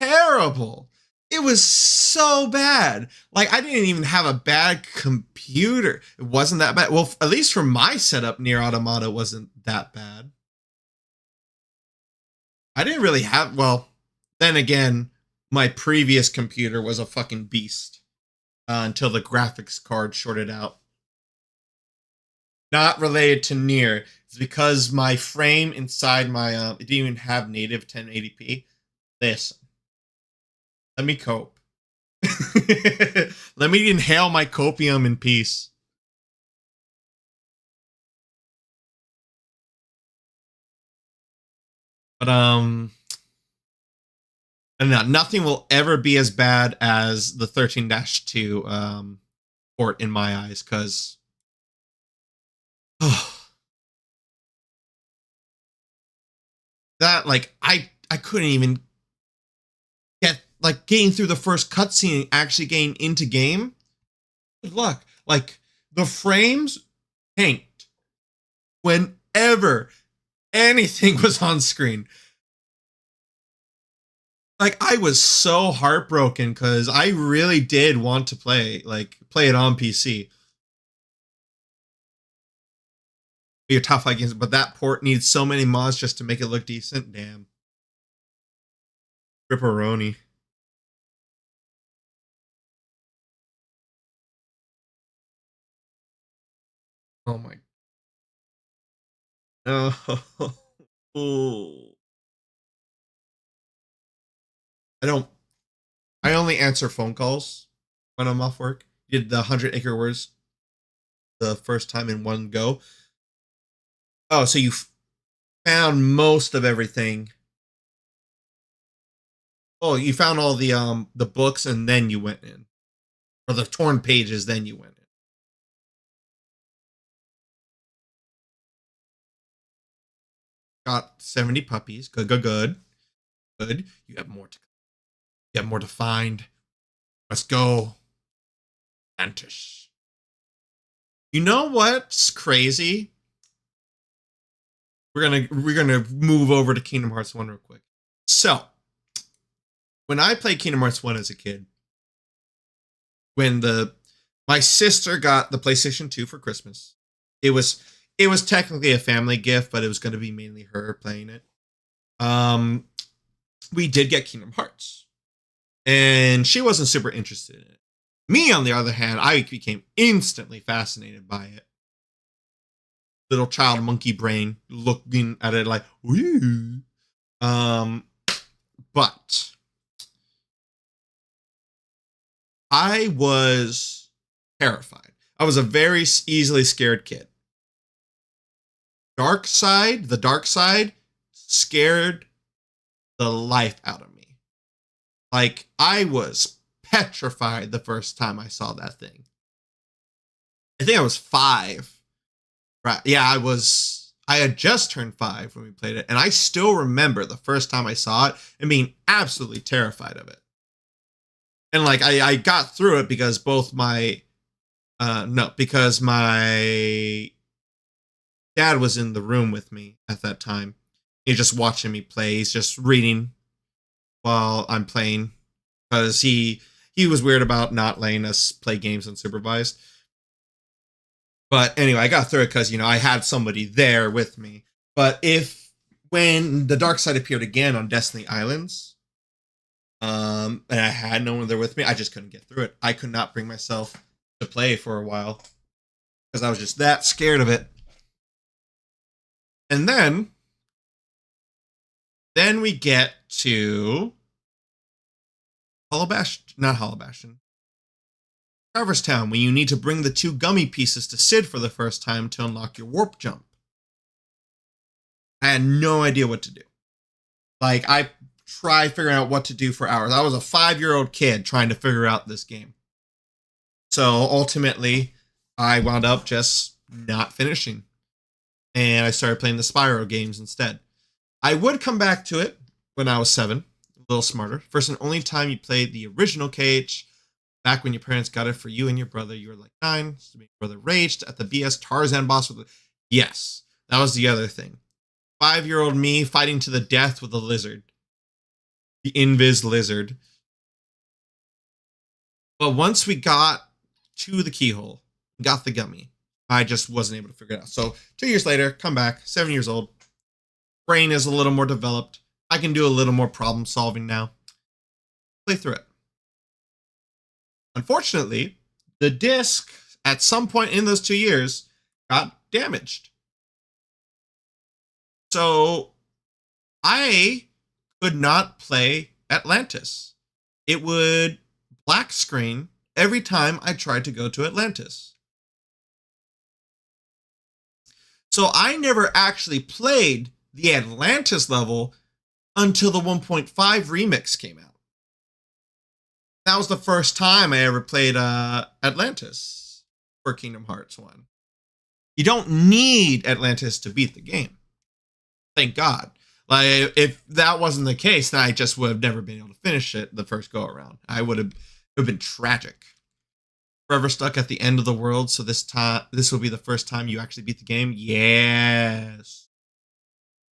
terrible. It was so bad. Like, I didn't even have a bad computer. It wasn't that bad. Well, at least for my setup, Nier Automata wasn't that bad. I didn't really have, well, then again, my previous computer was a fucking beast until the graphics card shorted out. Not related to Nier. It's because my frame inside my, it didn't even have native 1080p. Listen. Let me cope. Let me inhale my copium in peace. But and nothing will ever be as bad as the 13-2 port in my eyes, because that, like, I couldn't even get, like, getting through the first cutscene and actually getting into game. Good luck. Like, the frames tanked whenever anything was on screen. Like, I was so heartbroken because I really did want to play it on PC. Your top fight games, but that port needs so many mods just to make it look decent. Damn. Ripperoni. Oh my. Oh. I only answer phone calls when I'm off work. Did the 100 Acre Wars the first time in one go. Oh, so you found most of everything. Oh, you found all the books and then you went in. Or the torn pages, then you went in. Got 70 puppies. Good, good, good. Good. You have more to find. Let's go. Antish. You know what's crazy? We're gonna move over to Kingdom Hearts 1 real quick. So, when I played Kingdom Hearts 1 as a kid, when my sister got the PlayStation 2 for Christmas, it was technically a family gift, but it was going to be mainly her playing it. We did get Kingdom Hearts, and she wasn't super interested in it. Me, on the other hand, I became instantly fascinated by it. Little child monkey brain looking at it like, woo. But I was terrified. I was a very easily scared kid. The dark side scared the life out of me. Like, I was petrified the first time I saw that thing. I think I was 5. Right. Yeah, I had just turned 5 when we played it, and I still remember the first time I saw it and being absolutely terrified of it. And like I got through it because because my dad was in the room with me at that time. He's just watching me play. He's just reading while I'm playing because he was weird about not letting us play games unsupervised. But anyway, I got through it because, I had somebody there with me. But when the dark side appeared again on Destiny Islands, and I had no one there with me, I just couldn't get through it. I could not bring myself to play for a while because I was just that scared of it. And then we get to not Hollow Bastion. Traverse Town, when you need to bring the 2 gummy pieces to Sid for the first time to unlock your warp jump. I had no idea what to do. Like, I tried figuring out what to do for hours. I was a 5-year-old kid trying to figure out this game. So ultimately, I wound up just not finishing. And I started playing the Spyro games instead. I would come back to it when I was 7, a little smarter. First and only time you played the original KH. Back when your parents got it for you and your brother, you were like 9. So your brother raged at the BS Tarzan boss with Yes, that was the other thing. 5-year-old me fighting to the death with a lizard. The Invis lizard. But once we got to the keyhole, got the gummy, I just wasn't able to figure it out. So 2 years later, come back, 7 years old. Brain is a little more developed. I can do a little more problem solving now. Play through it. Unfortunately, the disc at some point in those 2 years got damaged. So I could not play Atlantis. It would black screen every time I tried to go to Atlantis. So I never actually played the Atlantis level until the 1.5 remix came out. That was the first time I ever played Atlantis for Kingdom Hearts 1. You don't need Atlantis to beat the game. Thank God. Like, if that wasn't the case, then I just would have never been able to finish it the first go around. It would have been tragic. Forever stuck at the end of the world, so this will be the first time you actually beat the game? Yes.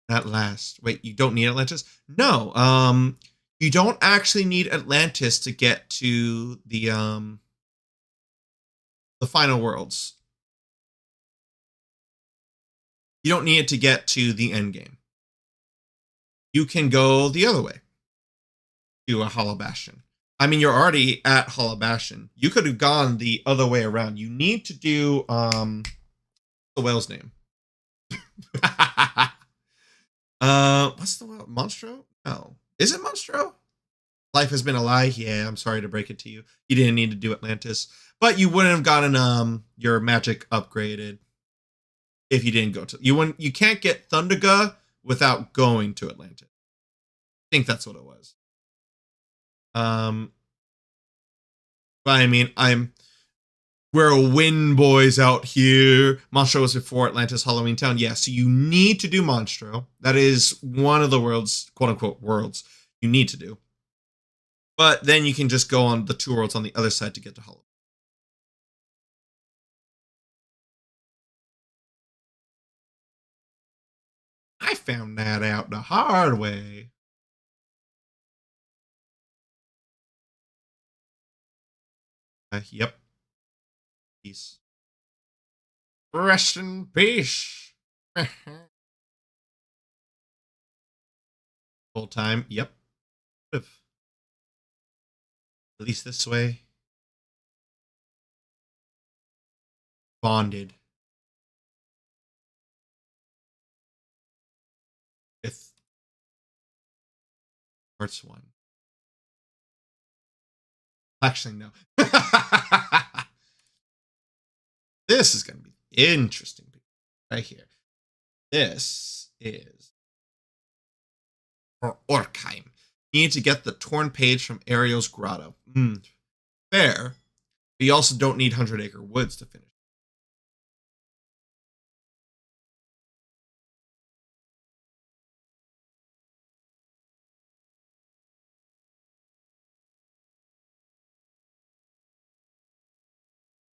At last. Wait, you don't need Atlantis? No. You don't actually need Atlantis to get to the final worlds. You don't need it to get to the end game. You can go the other way to a Hollow Bastion. I mean, you're already at Hollow Bastion. You could have gone the other way around. You need to do the whale's name. What's the whale? Monstro? No. Is it Monstro? Life has been a lie. Yeah, I'm sorry to break it to you. You didn't need to do Atlantis, but you wouldn't have gotten your magic upgraded if you didn't go to you can't get Thunderga without going to Atlantis. I think that's what it was. But I mean, we're win boys out here. Monstro was before Atlantis Halloween Town. Yeah, so you need to do Monstro. That is one of the worlds, quote unquote, worlds you need to do. But then you can just go on the 2 worlds on the other side to get to Hollow. found that out the hard way. Yep. Peace. Rest in peace. Full time. Yep. At least this way. Bonded. With Hearts 1. Actually, no. This is going to be interesting right here. This is for Orkheim. You need to get the torn page from Ariel's grotto. Fair. But you also don't need 100 Acre Woods to finish.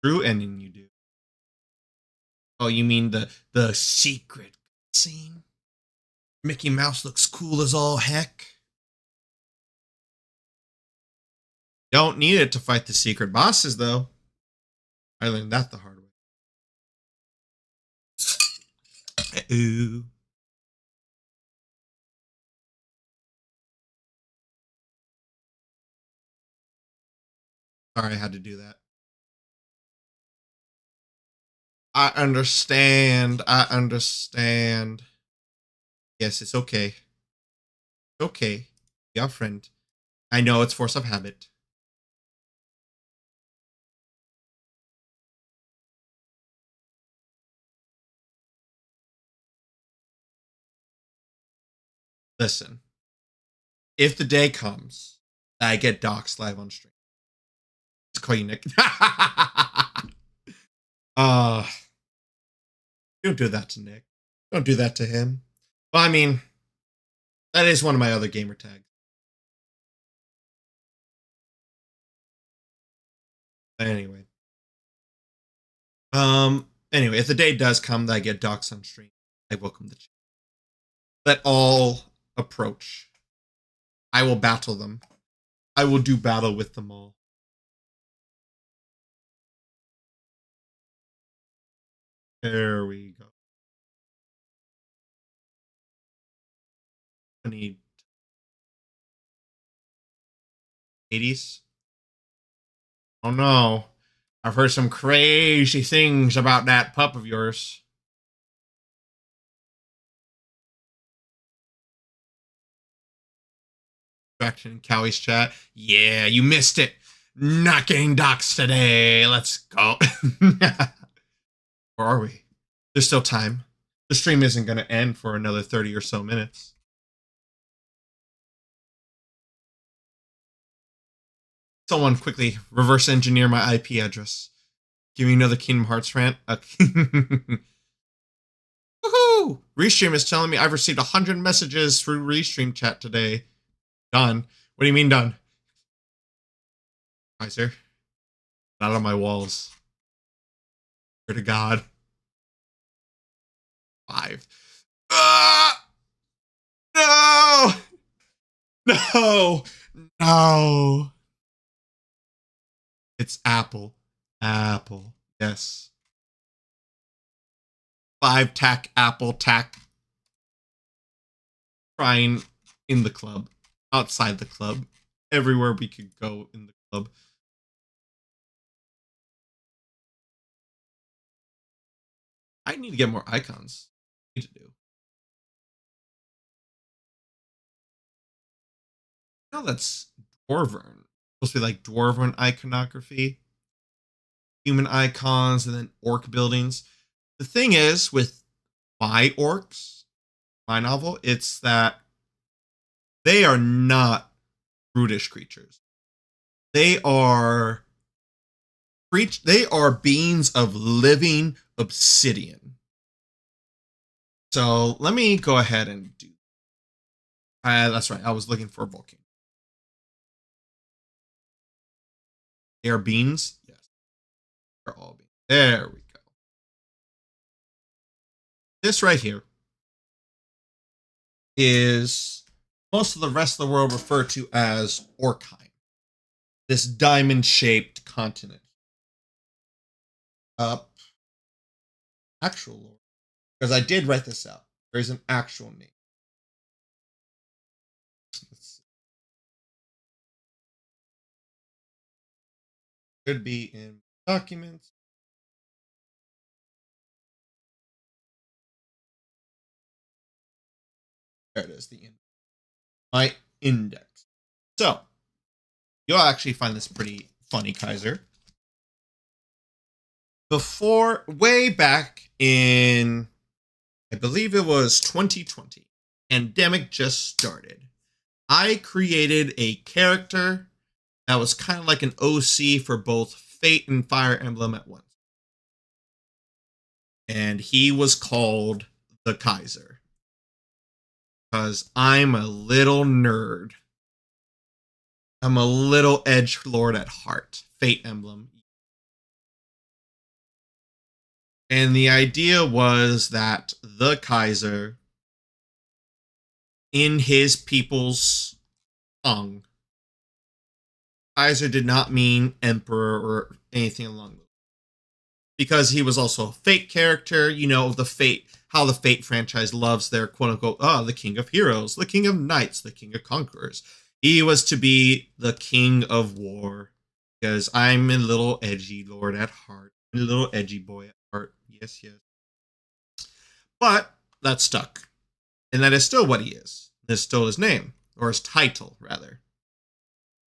True ending you do. Oh, you mean the secret scene? Mickey Mouse looks cool as all heck. Don't need it to fight the secret bosses, though. I learned that the hard way. Ooh. Sorry, I had to do that. I understand. I understand. Yes, it's okay. It's okay. Be our friend. I know it's force of habit. Listen. If the day comes that I get doxxed live on stream, let's call you Nick. Don't do that to Nick. Don't do that to him. Well, I mean, that is one of my other gamer tags. Anyway. Anyway, if the day does come that I get doxxed on stream, I welcome the chat. Let all approach. I will battle them. I will do battle with them all. There we go. I need 80s. Oh no. I've heard some crazy things about that pup of yours. Distraction in Cowie's chat. Yeah, you missed it. Not getting doxxed today. Let's go. Or are we? There's still time. The stream isn't going to end for another 30 or so minutes. Someone quickly reverse engineer my IP address. Give me another Kingdom Hearts rant. Woohoo! Restream is telling me I've received 100 messages through Restream chat today. Done. What do you mean done? Kaiser. Not on my walls. Swear to God. 5. No! No! No! It's Apple. Apple. Yes. 5 tack Apple tack. Trying in the club. Outside the club. Everywhere we could go in the club. I need to get more icons. I need to do. No, that's Dwarven. Supposed to be like Dwarven iconography. Human icons and then orc buildings. The thing is with my orcs, my novel, it's that they are not brutish creatures. They are beings of living obsidian. So let me go ahead and do. That's right. I was looking for a volcano. They are beans. Yes, they're all beans. There we go. This right here is most of the rest of the world referred to as Orkheim, this diamond-shaped continent. Actual lore, because I did write this out. There is an actual name. Should be in documents. There it is, my index. So, you'll actually find this pretty funny, Kaiser. Before, way back in, I believe it was 2020, pandemic just started. I created a character that was kind of like an OC for both Fate and Fire Emblem at once. And he was called the Kaiser. Because I'm a little nerd. I'm a little edgelord at heart. Fate Emblem. And the idea was that the Kaiser, in his people's tongue, Kaiser did not mean emperor or anything along those lines. Because he was also a Fate character, you know, the Fate, how the Fate franchise loves their quote unquote, the king of heroes, the king of knights, the king of conquerors. He was to be the king of war. Because I'm a little edgy lord at heart. A little edgy boy at heart. Yes, yes. But that stuck. And that is still what he is. That's still his name. Or his title, rather.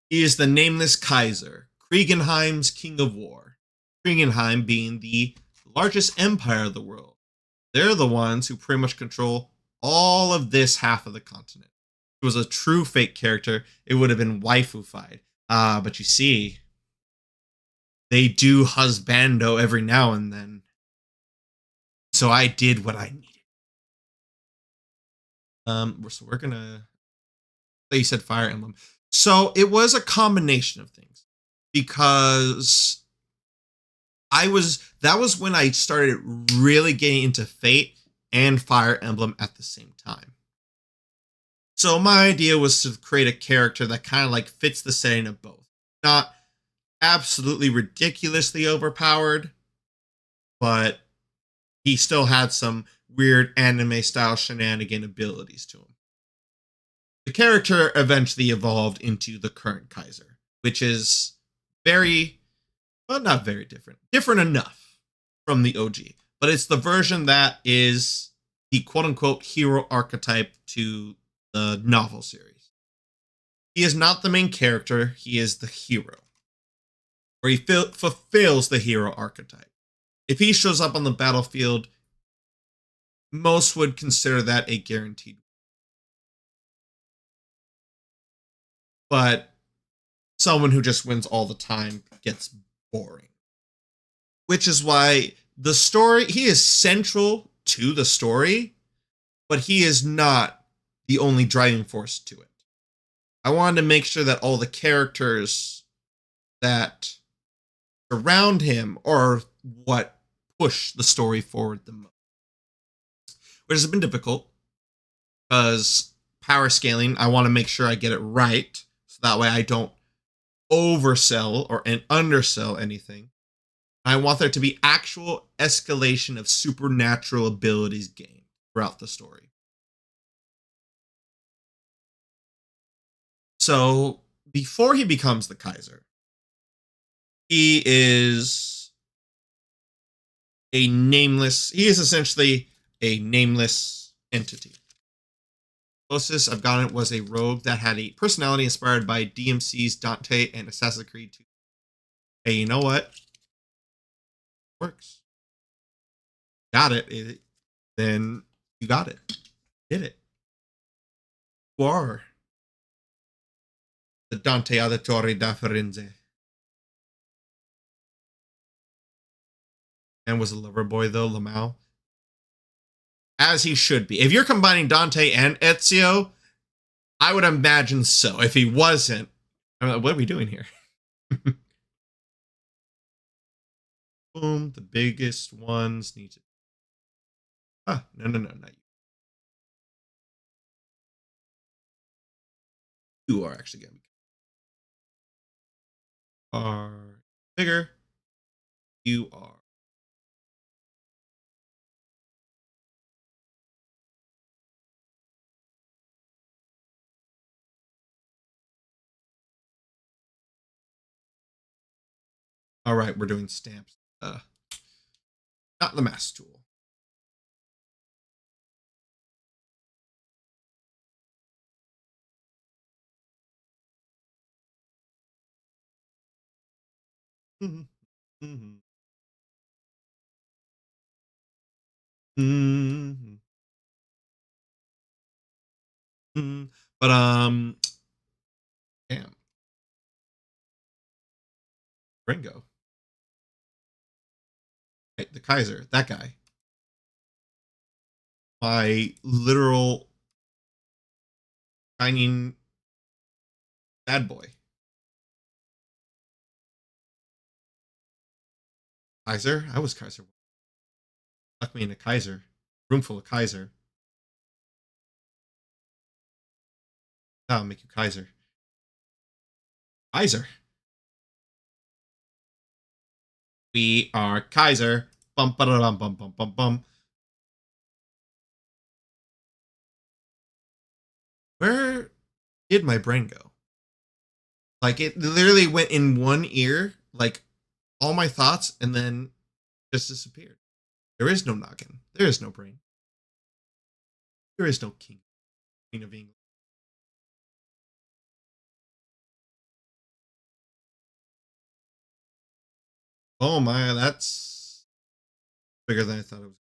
He is the nameless Kaiser, Kriegenheim's king of war. Kriegenheim being the largest empire of the world. They're the ones who pretty much control all of this half of the continent. If it was a true Fate character, it would have been waifu-fied. But you see, they do husbando every now and then. So I did what I needed. So we're gonna. You said Fire Emblem. So it was a combination of things because that was when I started really getting into Fate and Fire Emblem at the same time. So my idea was to create a character that kind of like fits the setting of both. Not absolutely ridiculously overpowered, but he still had some weird anime style shenanigan abilities to him. The character eventually evolved into the current Kaiser, which is not very different. Different enough from the OG. But it's the version that is the quote-unquote hero archetype to the novel series. He is not the main character, he is the hero. Where he fulfills the hero archetype. If he shows up on the battlefield, most would consider that a guaranteed. But someone who just wins all the time gets boring. Which is why the story, he is central to the story, but he is not the only driving force to it. I wanted to make sure that all the characters that surround him are what push the story forward the most. Which has been difficult because power scaling, I want to make sure I get it right so that way I don't oversell or undersell anything. I want there to be actual escalation of supernatural abilities gained throughout the story. So, before he becomes the Kaiser, he is essentially a nameless entity. Closest I've gotten was a rogue that had a personality inspired by DMC's Dante and Assassin's Creed 2. Hey, you know what? Works. Got it. Then you got it. Did it. You are the Dante Auditore da Firenze. And was a lover boy though, Lamau. As he should be. If you're combining Dante and Ezio, I would imagine so. If he wasn't, what are we doing here? Boom, the biggest ones need to. No, not you. You are actually going to be are bigger. You are. All right, we're doing stamps. Not the mass tool. Mm-hmm. Mm-hmm. Mm-hmm. Mm-hmm. But damn, Ringo, right, the Kaiser, that guy, my literal shining bad boy. Kaiser, I was Kaiser. Lock me in a Kaiser, room full of Kaiser. That'll make you Kaiser. Kaiser. We are Kaiser. Bum ba bum bum bum bum bum. Where did my brain go? Like it literally went in one ear, like all my thoughts, and then just disappeared. There is no noggin. There is no brain. There is no king, queen of England. Oh my, that's bigger than I thought it was.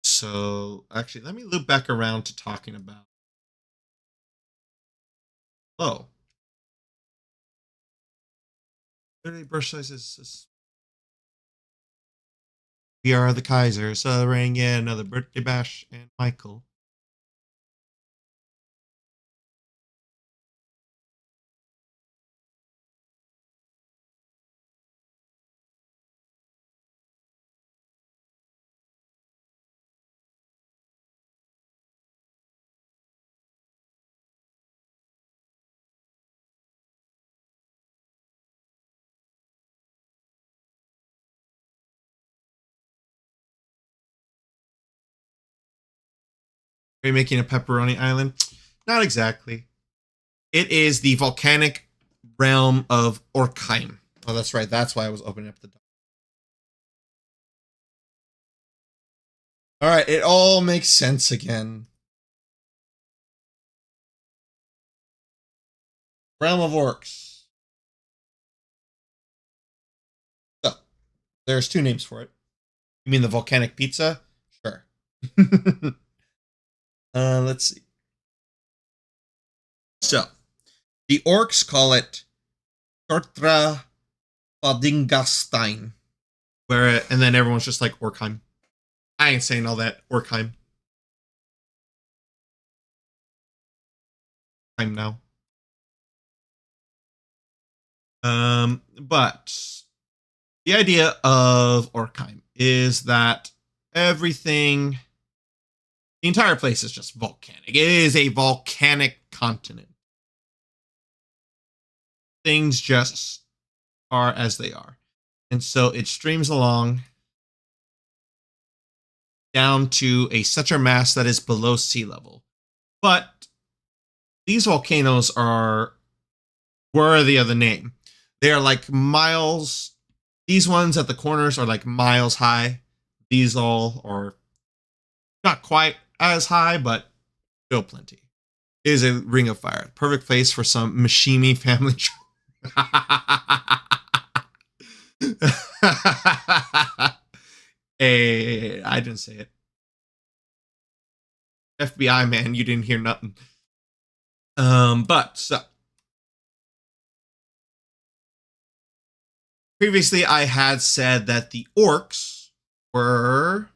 So actually, let me loop back around to talking about. Oh, literally brush sizes. We are the Kaiser, celebrating yet another birthday bash, and Michael. Are you making a pepperoni island? Not exactly. It is the volcanic realm of Orkheim. Oh, that's right. That's why I was opening up the door. All right, it all makes sense again. Realm of Orcs. So, there's two names for it. You mean the volcanic pizza? Sure. Let's see. So, the orcs call it Tortra Fadingastein. Where and then everyone's just like Orkheim. I ain't saying all that. Orkheim. I'm now. But the idea of Orkheim is that everything, the entire place is just volcanic. It is a volcanic continent. Things just are as they are. And so it streams along down to a such a mass that is below sea level. But these volcanoes are worthy of the name. They are like miles. These ones at the corners are like miles high. These all are not quite as high, but still plenty. It is a ring of fire. Perfect place for some Mishimi family. Hey, I didn't say it. FBI man, you didn't hear nothing. But so previously I had said that the orcs were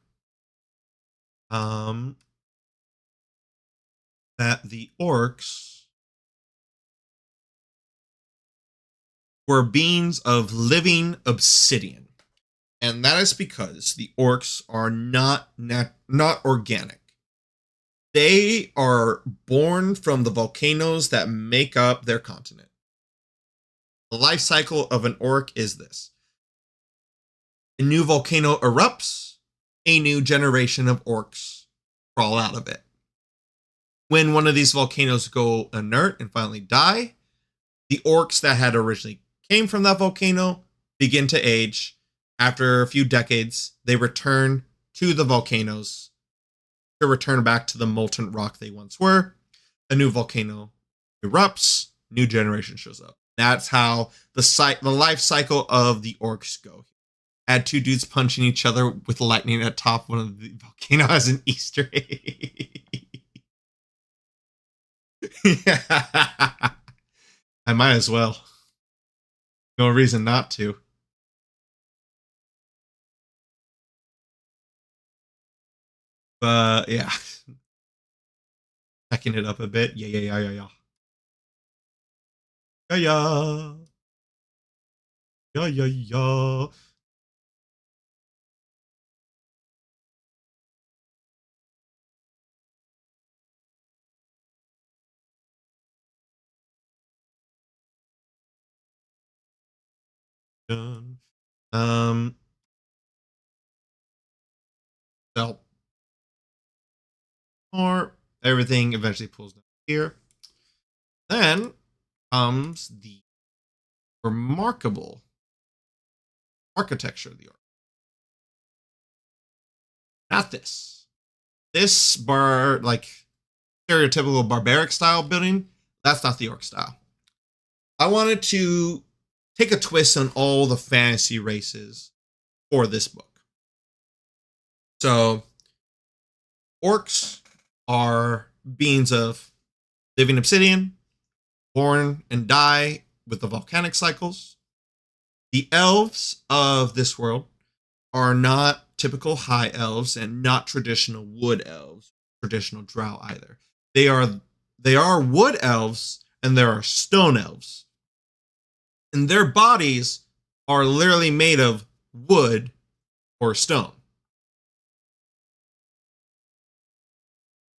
beings of living obsidian. And that is because the orcs are not organic. They are born from the volcanoes that make up their continent. The life cycle of an orc is this: a new volcano erupts, a new generation of orcs crawl out of it. When one of these volcanoes go inert and finally die, the orcs that had originally came from that volcano begin to age. After a few decades, they return to the volcanoes to return back to the molten rock they once were. A new volcano erupts, new generation shows up. That's how the life cycle of the orcs go. Add two dudes punching each other with lightning at top one of the volcano as an Easter egg. Yeah. I might as well. No reason not to. But yeah. Backing it up a bit. Yeah. Yeah. Yeah. Done. Um, so, or everything eventually pulls down here. Then comes the remarkable architecture of the orc. Not this. This stereotypical barbaric style building, that's not the orc style. I wanted to take a twist on all the fantasy races for this book. So, orcs are beings of living obsidian, born and die with the volcanic cycles. The elves of this world are not typical high elves and not traditional wood elves, traditional drow either. They are wood elves and there are stone elves. And their bodies are literally made of wood or stone.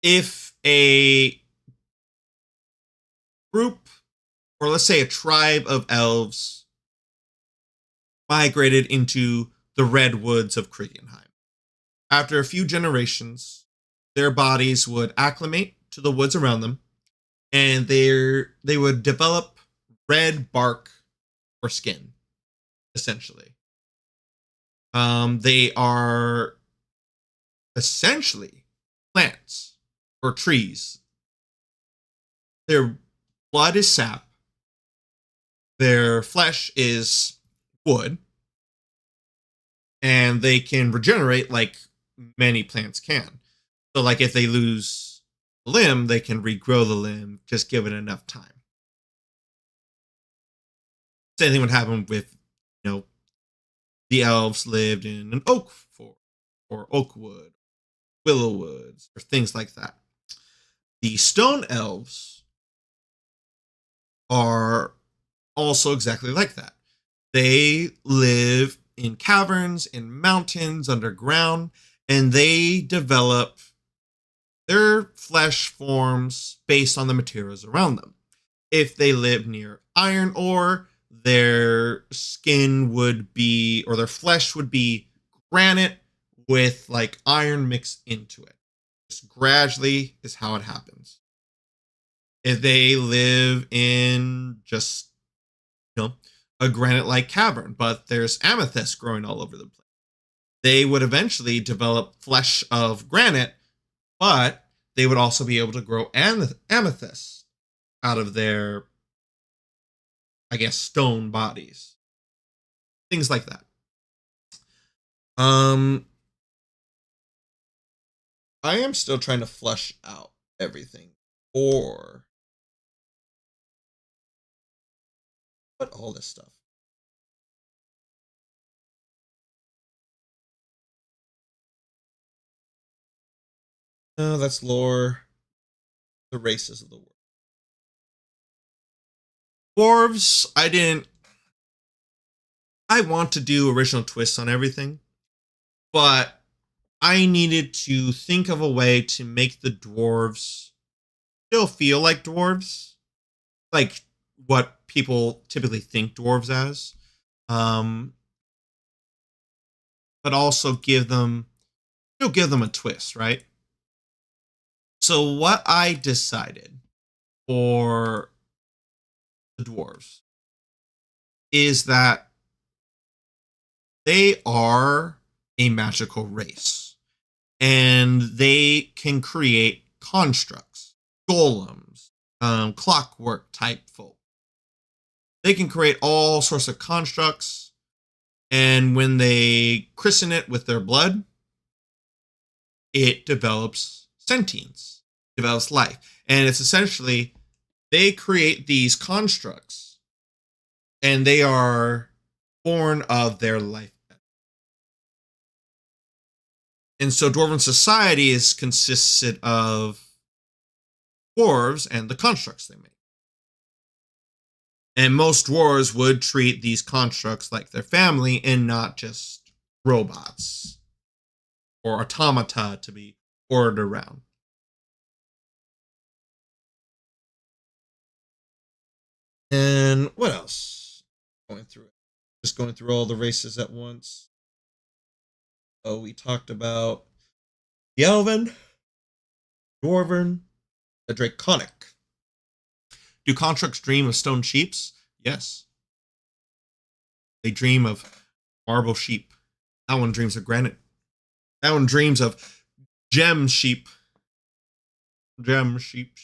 If a group, or let's say a tribe of elves, migrated into the redwoods of Kriegenheim, after a few generations, their bodies would acclimate to the woods around them, and they would develop red bark or skin, essentially. They are essentially plants or trees. Their blood is sap. Their flesh is wood. And they can regenerate like many plants can. So, like, if they lose a limb, they can regrow the limb, just give it enough time. Same thing would happen with, the elves lived in an oak forest or oak wood, willow woods, or things like that. The stone elves are also exactly like that. They live in caverns, in mountains, underground, and they develop their flesh forms based on the materials around them. If they live near iron ore, their skin would be, or their flesh would be granite with like iron mixed into it. Just gradually is how it happens. If they live in just, a granite like cavern, but there's amethyst growing all over the place, they would eventually develop flesh of granite, but they would also be able to grow amethyst out of their, I guess, stone bodies. Things like that. I am still trying to flesh out everything. Or what all this stuff. No, that's lore. The races of the world. Dwarves, I want to do original twists on everything, but I needed to think of a way to make the dwarves still feel like dwarves, like what people typically think dwarves as, um, but also give them a twist, right? So what I decided for the dwarves is that they are a magical race and they can create constructs, golems, clockwork type folk. They can create all sorts of constructs, and when they christen it with their blood, it develops sentience, develops life. And it's essentially they create these constructs and they are born of their life. And so dwarven society is consisted of dwarves and the constructs they make. And most dwarves would treat these constructs like their family and not just robots or automata to be ordered around. And what else? Going through it. Just going through all the races at once. So we talked about the Elven, Dwarven, the Draconic. Do constructs dream of stone sheeps? Yes. They dream of marble sheep. That one dreams of granite. That one dreams of gem sheep. Gem sheep.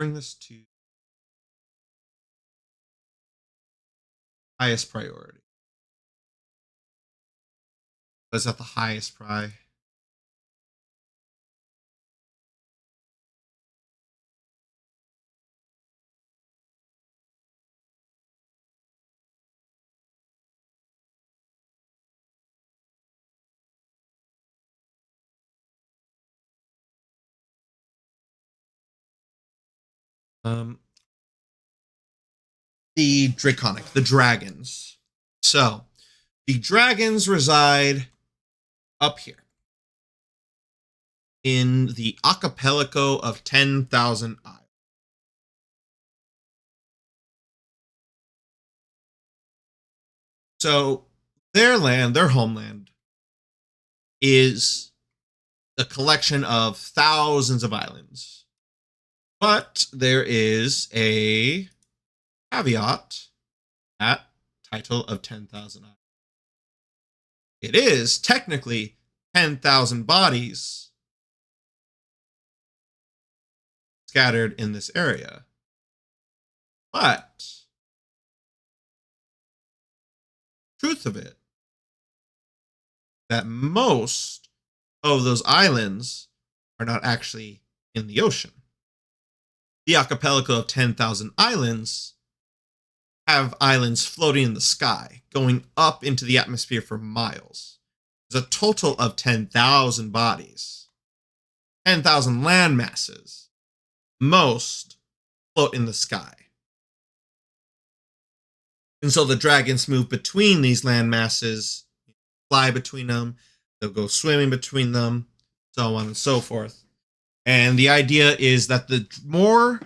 Bring this to highest priority. Is that the highest pri? Um, the Draconic, the dragons. So, the dragons reside up here in the archipelago of 10,000 Isles. So, their land, their homeland, is a collection of thousands of islands. But there is a caveat at title of 10,000 Isles. It is technically 10,000 bodies scattered in this area. But truth of it, that most of those islands are not actually in the ocean. The archipelago of 10,000 islands have islands floating in the sky, going up into the atmosphere for miles. There's a total of 10,000 bodies, 10,000 land masses. Most float in the sky. And so the dragons move between these land masses, fly between them, they'll go swimming between them, so on and so forth. And the idea is that the more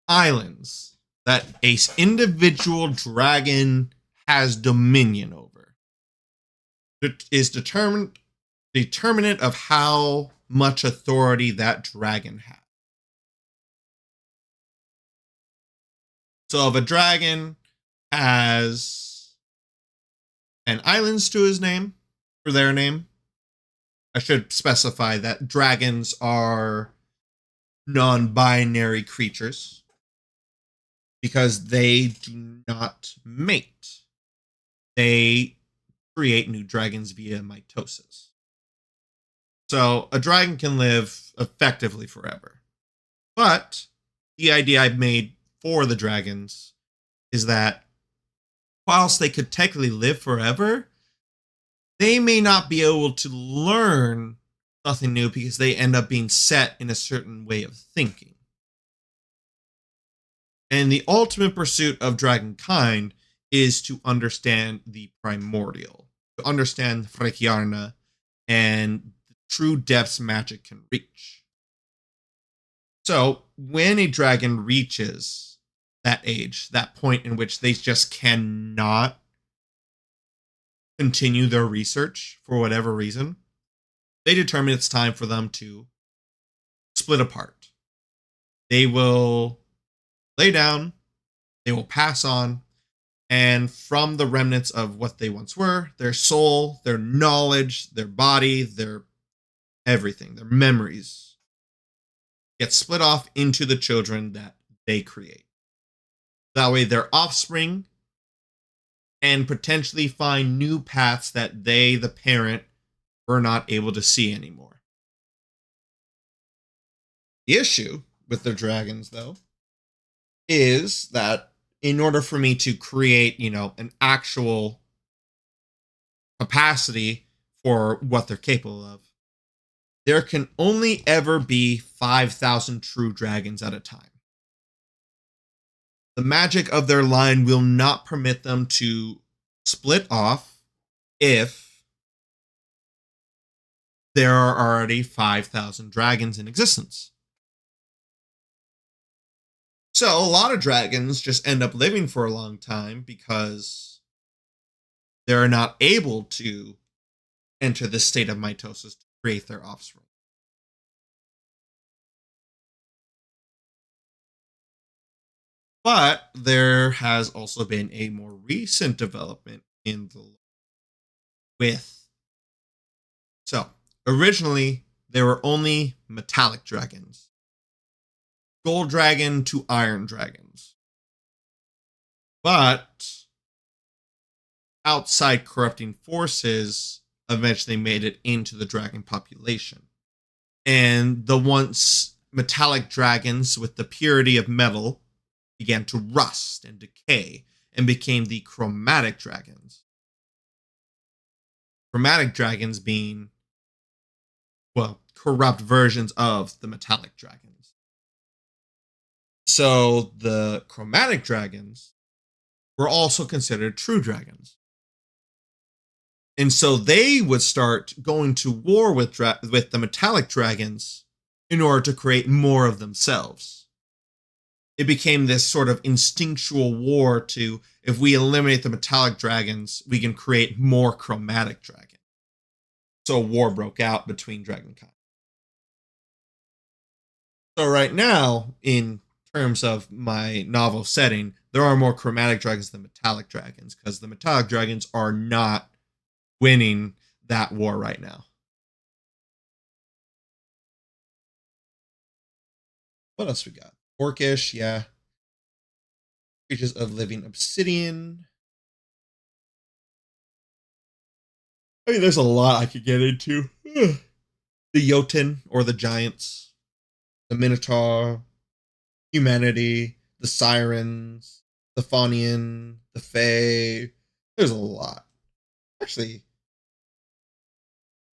islands that an individual dragon has dominion over, it is determinate of how much authority that dragon has. So if a dragon has 10 islands to his name, for their name, I should specify that dragons are non-binary creatures because they do not mate. They create new dragons via mitosis. So a dragon can live effectively forever. But the idea I've made for the dragons is that whilst they could technically live forever, they may not be able to learn nothing new because they end up being set in a certain way of thinking. And the ultimate pursuit of dragonkind is to understand the primordial, to understand Frekiarna and the true depths magic can reach. So, when a dragon reaches that age, that point in which they just cannot continue their research for whatever reason, they determine it's time for them to split apart. They will lay down, they will pass on, and from the remnants of what they once were, their soul, their knowledge, their body, their everything, their memories, get split off into the children that they create. That way, their offspring can potentially find new paths that they, the parent, were not able to see anymore. The issue with the dragons, though, is that in order for me to create, an actual capacity for what they're capable of, there can only ever be 5,000 true dragons at a time. The magic of their line will not permit them to split off if there are already 5,000 dragons in existence. So a lot of dragons just end up living for a long time because they're not able to enter this state of mitosis to create their offspring. But there has also been a more recent development in the with. So originally there were only metallic dragons, gold dragon to iron dragons. But outside corrupting forces eventually made it into the dragon population. And the once metallic dragons with the purity of metal began to rust and decay and became the chromatic dragons. Chromatic dragons being, corrupt versions of the metallic dragons. So the chromatic dragons were also considered true dragons. And so they would start going to war with the metallic dragons in order to create more of themselves. It became this sort of instinctual war to, if we eliminate the metallic dragons, we can create more chromatic dragons. So a war broke out between dragonkind. So right now, in terms of my novel setting, there are more chromatic dragons than metallic dragons, because the metallic dragons are not winning that war right now. What else we got? Orcish, yeah. Creatures of living obsidian. I mean, there's a lot I could get into. The Jotun, or the giants. The Minotaur. Humanity. The Sirens. The Faunian. The Fae. There's a lot. Actually,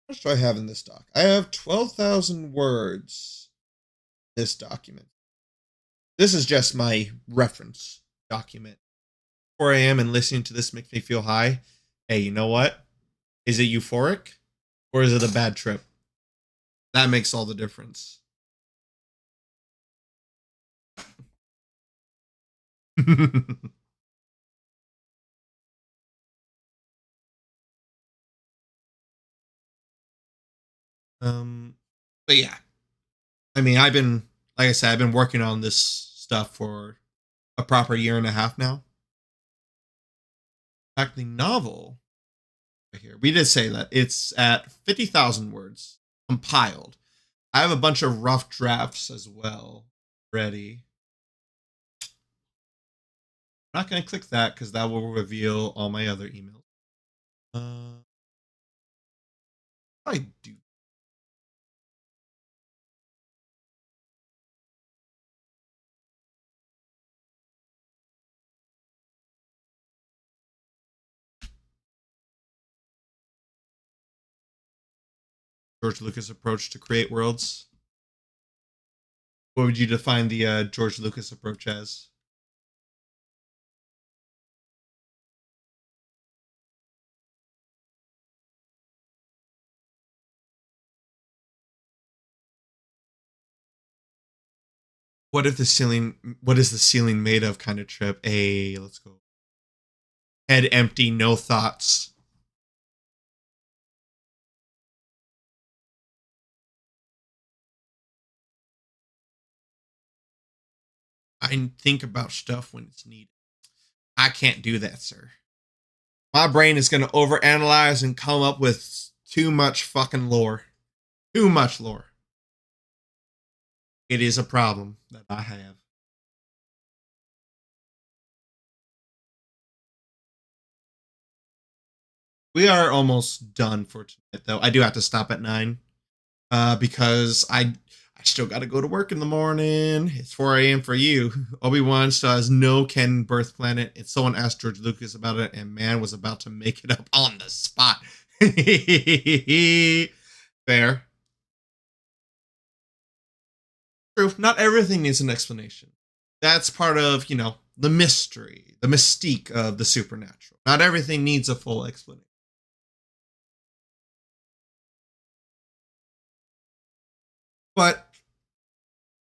how much do I have in this doc? I have 12,000 words in this document. This is just my reference document. 4 a.m. and listening to this makes me feel high. Hey, you know what? Is it euphoric or is it a bad trip? That makes all the difference. But yeah, I mean, like I said, I've been working on this stuff for a proper year and a half now. In fact, the novel right here, we did say that it's at 50,000 words compiled. I have a bunch of rough drafts as well ready. I'm not going to click that because that will reveal all my other emails. I do. George Lucas approach to create worlds. What would you define the George Lucas approach as? What if the ceiling? What is the ceiling made of? Kind of trip. Let's go. Head empty, no thoughts. I think about stuff when it's needed. I can't do that, sir. My brain is going to overanalyze and come up with too much fucking lore. Too much lore. It is a problem that I have. We are almost done for tonight, though. I do have to stop at 9 because I still got to go to work in the morning. It's 4 a.m. for you. Obi-Wan still has no Ken birth planet, and someone asked George Lucas about it, and man was about to make it up on the spot. Fair. True. Not everything needs an explanation. That's part of, the mystery, the mystique of the supernatural. Not everything needs a full explanation. But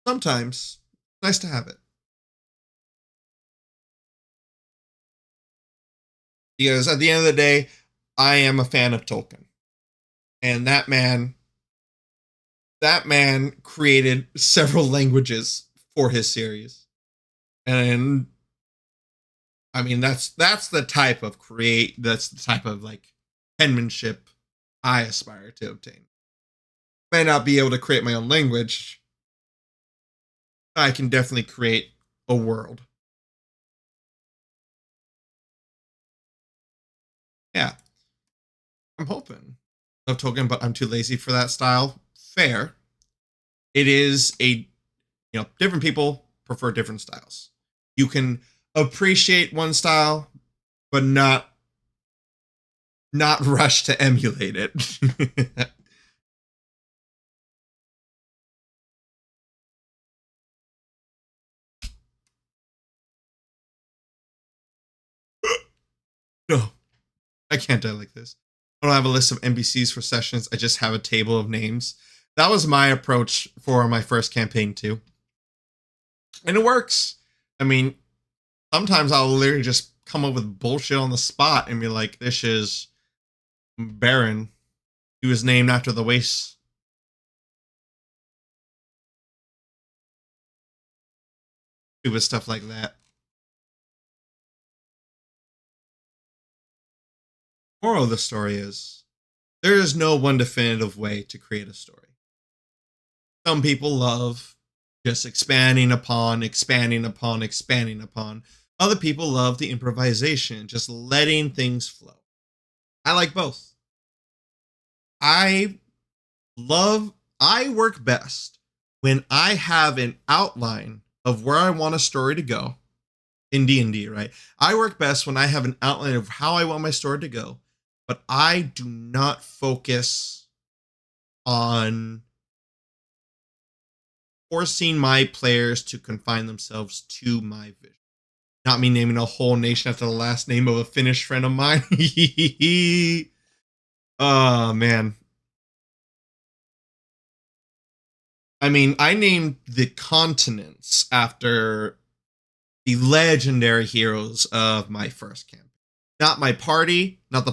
sometimes it's nice to have it. Because at the end of the day, I am a fan of Tolkien. And that man created several languages for his series. And I mean that's the type of like penmanship I aspire to obtain. May not be able to create my own language. I can definitely create a world. Yeah. I'm hoping. Love Tolkien, but I'm too lazy for that style. Fair. It is different people prefer different styles. You can appreciate one style, but not rush to emulate it. No, I can't die like this. I don't have a list of NPCs for sessions. I just have a table of names. That was my approach for my first campaign too. And it works. I mean, sometimes I'll literally just come up with bullshit on the spot and be like, this is Baron. He was named after the waste. Stupid stuff like that. Moral of the story is there is no one definitive way to create a story. Some people love just expanding upon, expanding upon, expanding upon. Other people love the improvisation, just letting things flow. I like both. I I work best when I have an outline of where I want a story to go in D&D, right? I work best when I have an outline of how I want my story to go, but I do not focus on forcing my players to confine themselves to my vision. Not me naming a whole nation after the last name of a Finnish friend of mine. Oh, man. I mean, I named the continents after the legendary heroes of my first campaign. Not my party, not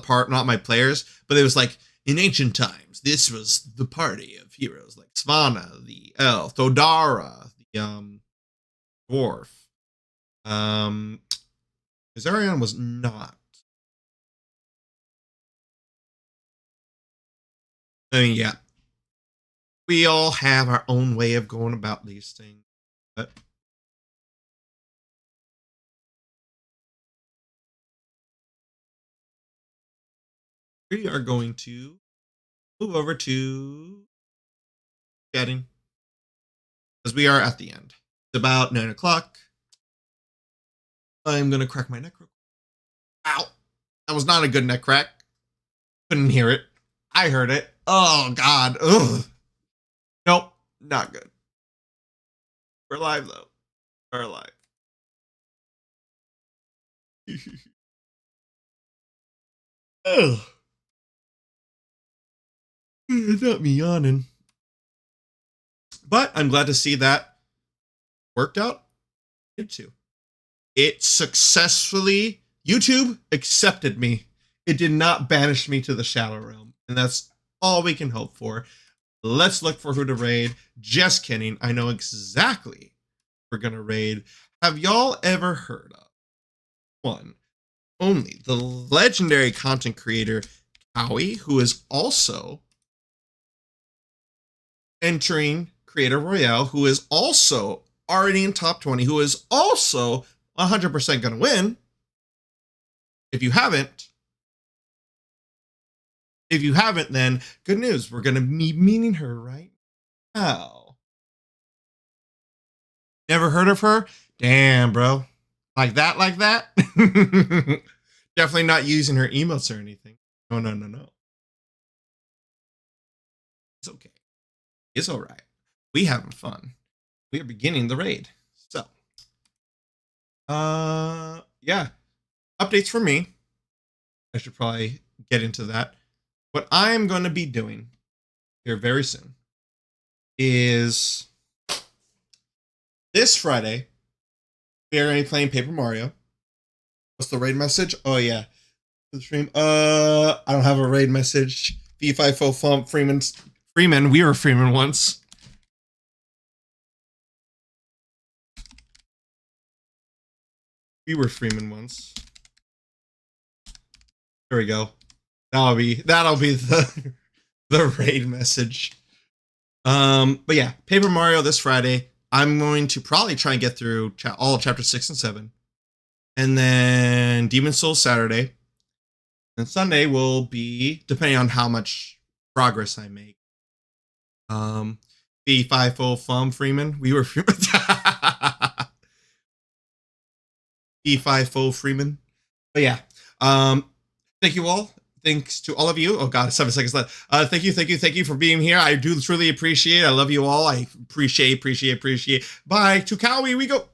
my players, but it was like in ancient times, this was the party of heroes like Svana, the elf, Thodara, the dwarf. Um Azarion was not. I mean, yeah. We all have our own way of going about these things. But we are going to move over to chatting because we are at the end. It's about 9 o'clock. I'm gonna crack my neck real quick. Ow! That was not a good neck crack. Couldn't hear it. I heard it. Oh God. Ugh. Nope. Not good. We're alive though. We're alive. Ugh. Not me yawning. But I'm glad to see that worked out. It too. It successfully, YouTube accepted me. It did not banish me to the Shadow Realm. And that's all we can hope for. Let's look for who to raid. Just kidding. I know exactly we're going to raid. Have y'all ever heard of one, only the legendary content creator, Howie, who is also entering Creator Royale, who is also already in top 20, who is also 100% going to win? If you haven't, then good news. We're going to be meeting her right now. Never heard of her? Damn, bro. Like that? Definitely not using her emotes or anything. No. It's okay. It's all right. We having fun. We are beginning the raid. So, yeah. Updates for me. I should probably get into that. What I am going to be doing here very soon is this Friday, we are going to be playing Paper Mario. What's the raid message? Oh, yeah. The stream. I don't have a raid message. V5 Freeman. We were Freeman once. We were Freeman once. There we go. That'll be the raid message. But yeah, Paper Mario this Friday. I'm going to probably try and get through all of chapter 6 and 7. And then Demon Souls Saturday. And Sunday will be, depending on how much progress I make. B5 Freeman. We were Freeman. B5 Freeman. But yeah. Thank you all. Thanks to all of you. Oh God, 7 seconds left. Thank you for being here. I do truly appreciate it. I love you all. I appreciate. Bye. To Cowie, we go.